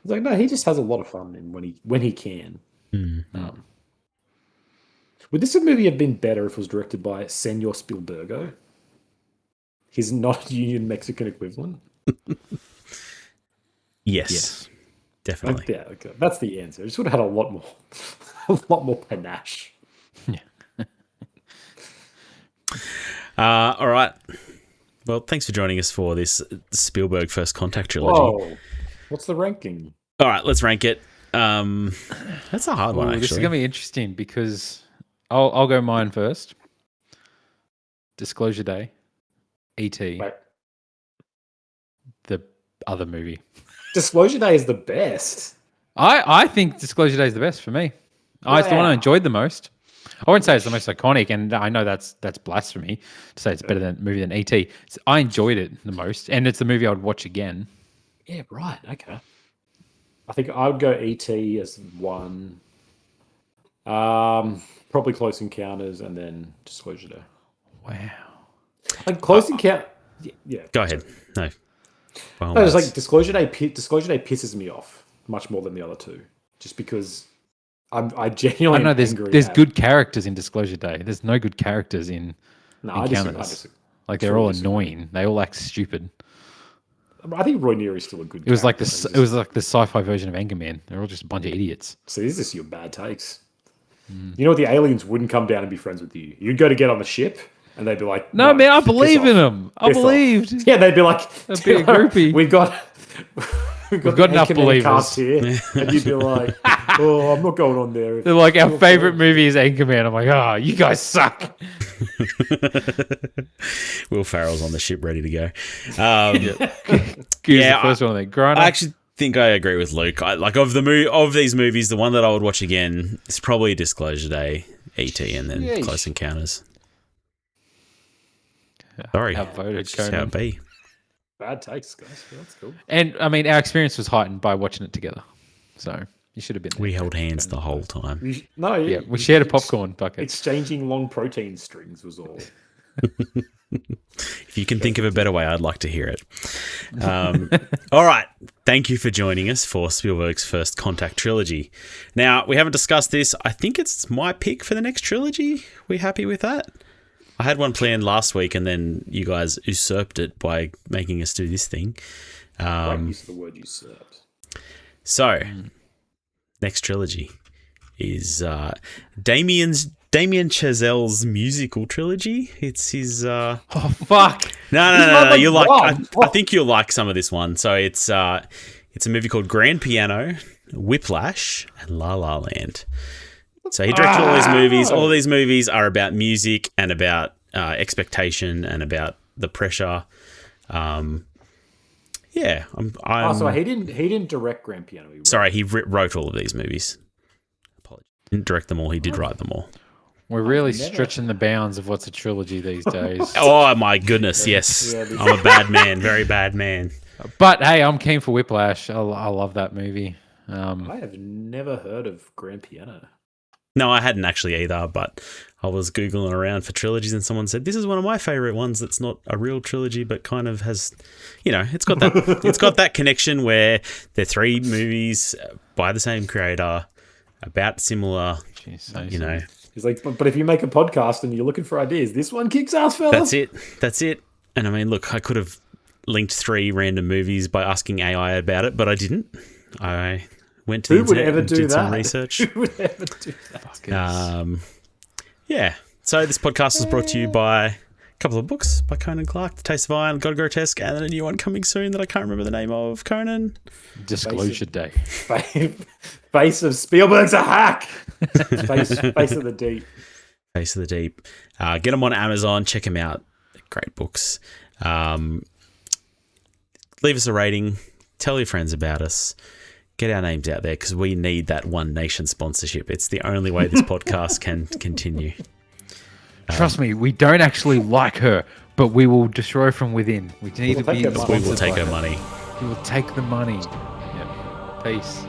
It's like no, he just has a lot of fun when he can. Would this movie have been better if it was directed by Senor Spielbergo? His not union Mexican equivalent. Yes, definitely. Okay. That's the answer. It just would have had a lot more panache. Yeah. All right. Well, thanks for joining us for this Spielberg First Contact trilogy. Whoa. What's the ranking? All right, let's rank it. That's a hard one, actually. This is going to be interesting because I'll go mine first. Disclosure Day, E.T., Wait. the other movie. Disclosure Day is the best. I think Disclosure Day is the best for me. It's the one I enjoyed the most. I wouldn't say it's the most iconic, and I know that's blasphemy to say it's better than movie than E.T. I enjoyed it the most, and it's the movie I would watch again. Yeah, right. Okay. I think I would go E.T. as one. Probably Close Encounters, and then Disclosure Day. Wow. Like Close Encounter. Yeah. Go ahead. No. No, it's like Disclosure Day. Disclosure Day pisses me off much more than the other two, just because I genuinely. I know there's good characters in Disclosure Day. There's no good characters in Encounters. I disagree. Like they're all annoying. They all act stupid. I think Roy Neary's still a good. It was like the sci-fi version of Anchorman. They're all just a bunch of idiots. So this is your bad takes. You know what? The aliens wouldn't come down and be friends with you. You'd go to get on the ship, and they'd be like, "No, man, I believe in them. I believed." Yeah, they'd be like, "That'd be a groupie." We've got enough believers here, and you'd be like, "Oh, I'm not going on there." They're like, "Our favorite movie is Anchorman." I'm like, "Ah, you guys suck." Will Ferrell's on the ship, ready to go. The first one. I actually think I agree with Luke. Of these movies, the one that I would watch again is probably Disclosure Day, E.T., and then Close Encounters. Sorry, outvoted just how it be. Bad takes, guys. Yeah, that's cool. And I mean, our experience was heightened by watching it together. So you should have been there. We held hands the whole time. We shared a popcorn bucket. Exchanging long protein strings was all. If you can think of a better way, I'd like to hear it. All right. Thank you for joining us for Spielberg's First Contact trilogy. Now, we haven't discussed this. I think it's my pick for the next trilogy. We happy with that? I had one planned last week, and then you guys usurped it by making us do this thing. Use the word usurped. So, next trilogy is Damien Chazelle's musical trilogy. It's his. Oh fuck! No. You like? I think you'll like some of this one. So it's a movie called Grand Piano, Whiplash, and La La Land. So he directed all these movies. All of these movies are about music and about expectation and about the pressure. So he didn't direct Grand Piano. He wrote all of these movies. Apologies. Didn't direct them all. He did write them all. We're really stretching the bounds of what's a trilogy these days. Oh my goodness, yes. I'm a bad man, very bad man. But hey, I'm keen for Whiplash. I love that movie. I have never heard of Grand Piano. No, I hadn't actually either, but I was Googling around for trilogies and someone said, this is one of my favorite ones that's not a real trilogy, but kind of has, it's got that connection where they're three movies by the same creator, about similar, He's like, but if you make a podcast and you're looking for ideas, this one kicks ass, fella. That's it. And I mean, look, I could have linked 3 random movies by asking AI about it, but I didn't. I went to the internet and did some research. Who would ever do that? So this podcast was brought to you by a couple of books by Conan Clark, The Taste of Iron, God Grotesque, and then a new one coming soon that I can't remember the name of. Conan? Disclosure Day. Face of Spielberg's a hack. Face of the Deep. Face of the Deep. Get them on Amazon. Check them out. They're great books. Leave us a rating. Tell your friends about us. Get our names out there because we need that One Nation sponsorship. It's the only way this podcast can continue. Trust me, we don't actually like her, but we will destroy from within. We need to be. We will take her money. We will take the money. Yep. Peace.